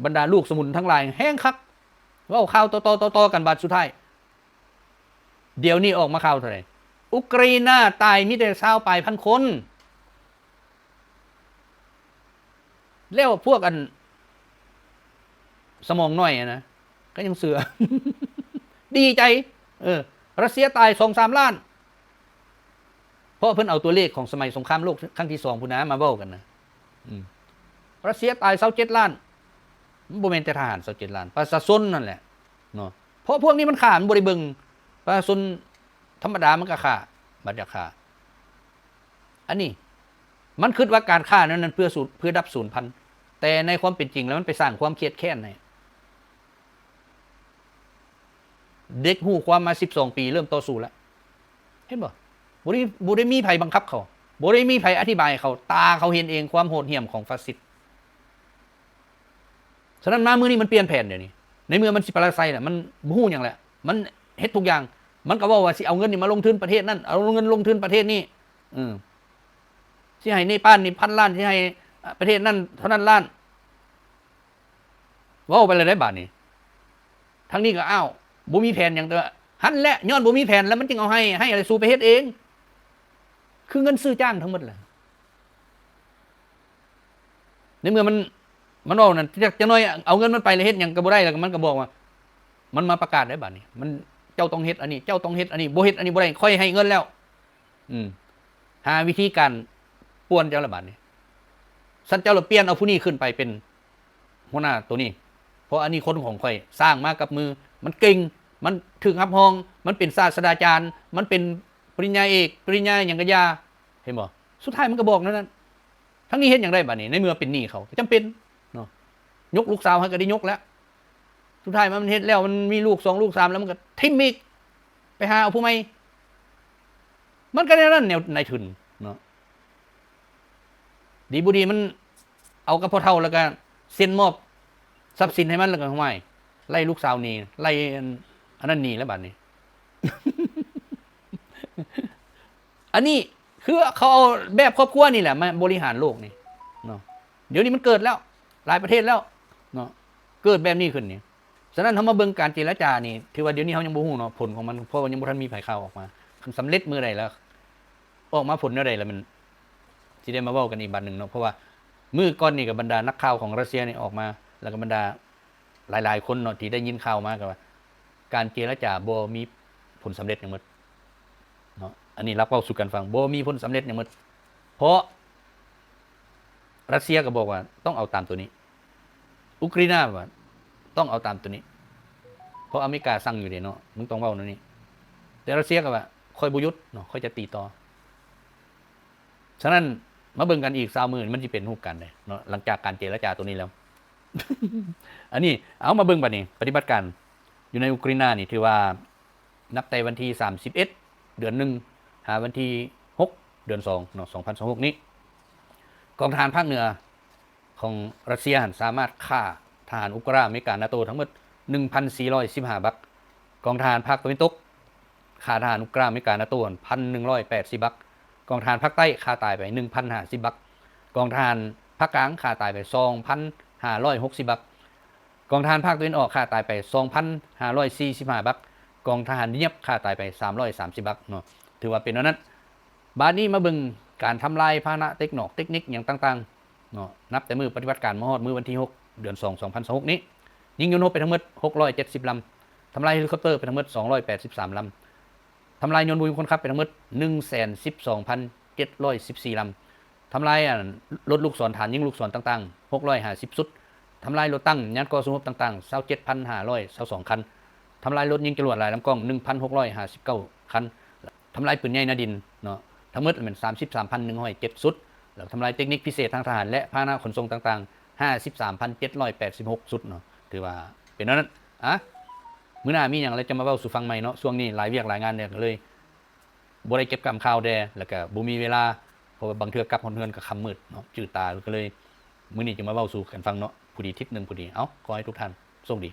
บรรดาลูกสมุนทั้งหลายแห้งคักว่าข่าวต่อกันบัดสุดท้ายเดี๋ยวนี้ออกมาข่าวเท่าไหร่อุกราอินาตายมีแต่20,000 ปลายพันคนแล้วพวกอันสมองน้อยนะก็ยังเสือ ดีใจรัสเซียตาย 2-3 ล้านเพราะเพิ่นเอาตัวเลขของสมัยสงครามโลกครั้งที่2พุ่นนะมาเว้ากันนะรัสเซียตาย27 ล้านบ่แม่นแต่ทหาร27 ล้านประชาชนนั่นแหละเนาะเพราะพวกนี้มันฆ่ามันบ่ได้เบิ่งประชาชนธรรมดามันก็ฆ่าบัดจะฆ่าอันนี้มันคิดว่าการฆ่านั้นเพื่อดับสูญพันธุ์แต่ในความเป็นจริงแล้วมันไปสร้างความเครียดแค้นให้เด็กหูความมา12 ปีเริ่มต่อสู้แล้วเห็นบ่บ่ได้มีไผบังคับเขาบ่ได้มีไผอธิบายเขาตาเขาเห็นเองความโหดเหี้ยมของฟาสซิสต์ฉะนั้นมามื้อนี้มันเปลี่ยนแผนเดี๋ยวนี้ในเมื่อมันสิปราศัยน่ะมันบ่ฮู้หยังแหละมันเฮ็ดทุกอย่างมันก็เว้าว่าสิเอาเงินนี่มาลงทุนประเทศนั้นเอาเงินลงทุนประเทศนี้สิให้เนปาลนี่1,000 ล้านสิให้ประเทศนั้นเท่านั้นล้านเว้าไปเลยได้บาดนี้ทั้งนี้ก็อ้าวบ่มีแผนหยังแต่หันแหละย้อนบ่มีแผนแล้วมันจึงเอาให้อะไรสู่ไปเฮ็ดเองคือเงินซื้อจ้างทั้งหมดแหละในเมื่อมันเว้านั่นจักหน่อยเอาเงินมันไปแล้วเฮ็ดหยังก็บ่ได้แล้วมันก็บอกว่ามันมาประกาศได้บาดนี้มันเจ้าต้องเฮ็ดอันนี้เจ้าต้องเฮ็ดอันนี้บ่เฮ็ดอันนี้บ่ได้ค่อยให้เงินแล้วหาวิธีการป่วนเจ้าละบาดนี้ซั่นเจ้าละเปลี่ยนเอาผู้นี้ขึ้นไปเป็นหัวหน้าตัวนี้เพราะอันนี้คนของข่อยสร้างมากับมือมันเก่งมันถึงรับรองมันเป็นศาสตราจารย์มันเป็นปริญญาเอกปริญญาหยังก็ยาเห็นบ่สุดท้ายมันก็บอกนั้นทั้งนี้เฮ็ดหยังได้บัดนี้ในเมื่อเป็นหนี้เขาจำเป็นเนาะยกลูกสาวให้ก็ได้ยกแล้วสุดท้ายมันเฮ็ดแล้วมันมีลูก2ลูก3แล้วมันก็ทิ่มอีกไปหาเอาผู้ใหม่มันก็นั่นแนวนายทุนเนาะดีบ่ดีมันเอากับพ่อเฒ่าแล้วก็เซ็นมอบทรัพย์สินให้มันแล้วก็ห้วยไล่ลูกสาวนี่ไล่อันนั้นนี่แล้วบัดนี้ อันนี้คือเขาเอาแบบครอบครัวนี่แหละมาบริหารโลกนี่เนาะเดี๋ยวนี้มันเกิดแล้วหลายประเทศแล้วเนาะเกิดแบบนี้ขึ้นนี่ฉะนั้นเฮามาเบิ่งการเจรจานี่ถือว่าเดี๋ยวนี้เฮายังบ่ฮู้เนาะผลของมันเพราะว่ายังบ่ทันมีไผข่าวออกมาสำเร็จมื้อใดแล้วออกมาผลเมื่อใดแล้วมันสิได้มาเว้ากันอีกบัดนึงเนาะเพราะว่ามื้อก่อนนี่ก็บรรดานักข่าวของรัสเซียนี่ออกมาแล้วก็บรรดาหลายๆคนเนาะที่ได้ยินข่าวมาก็ว่าการเจรจาบ่มีผลสำเร็จหยังหมดเนาะอันนี้รับเว้าสู่กันฟังบ่มีผลสำเร็จหยังหมดเพราะรัสเซียก็บอกว่าต้องเอาตามตัวนี้อุกราอินาว่าต้องเอาตามตัวนี้เพราะอเมริกาสั่งอยู่เด้เนาะมึงต้องเว้านั่นนี่แต่รัสเซียก็ว่าค่อยบ่หยุดเนาะค่อยจะตีต่อฉะนั้นมาเบิ่งกันอีก20มื้อมันสิเป็นรูปกันได้เนาะหลังจากการเจรจาตัวนี้แล้ว อันนี้เอามาเบิ่งบัดนี้ปฏิบัติการ อยู่ในอุกราอินานี่ถือว่านับแต่วันที่31เดือน1หาวันที่6เดือน2เนาะ2026นี้กองทหารภาคเหนือของรัสเซียสามารถฆ่าทหารอุกราอเมริกานาโตทั้งหมด 1,415 บักกองทหารภาคตะวันตกฆ่าทหารอุกราอเมริกานาโต 1,180 บักกองทหารภาคใต้ฆ่าตายไป 1,050 บักกองทหารภาคกลางฆ่าตายไป 2,560 บักกองทหารภาคตะวันออกฆ่าตายไป 2,545 บักกองทหารเนียบฆ่าตายไป330 บักเนาะถือว่าเป็นนั้นบาดนี้มาเบิ่งการทำลายพาหนะเทคนิคอย่างต่างๆเนาะนับแต่มือปฏิบัติการมฮอดมือวันที่6เดือน2 2026นี้ยิงยนต์รบไปทั้งหมด670ลำทำลายเฮลิคอปเตอร์ไปทั้งหมด283ลำทำลายยนต์บุยคนขับไปทั้งหมด 112,714 ลำทำลายรถลูกศรฐานยิงลูกศรต่างๆ650ชุดทำลายรถตั้งยานก่อสู้รบต่างๆ 27,522 คันทำลายรถยิงจรวดหลายลำกล้อง 1,659 คันทำลายปืนใหญ่นาดินเนาะทั้งหมดเป็น 33,107 ชุดแล้วทำลายเทคนิคพิเศษทางทหารและพาหนะขนส่งต่างๆ 53,786 ชุดเนาะถือว่าเป็นนั้นมื้อหน้ามีหยังอะไรจะมาเว้าสู่ฟังใหม่เนาะช่วงนี้หลายเวียกหลายงานเนี่ยเลยบ่ได้เก็บกำข่าวแดแล้วก็บ่มีเวลาเพราะว่าบางเทื่อกลับฮอดเฮือนก็ค่ำมืดเนาะจืดตาก็เลยมื้อนี้จะมาเว้าสู่กันฟังเนาะผู้ดีทิศนึงผู้ดีขอให้ทุกท่านโชคดี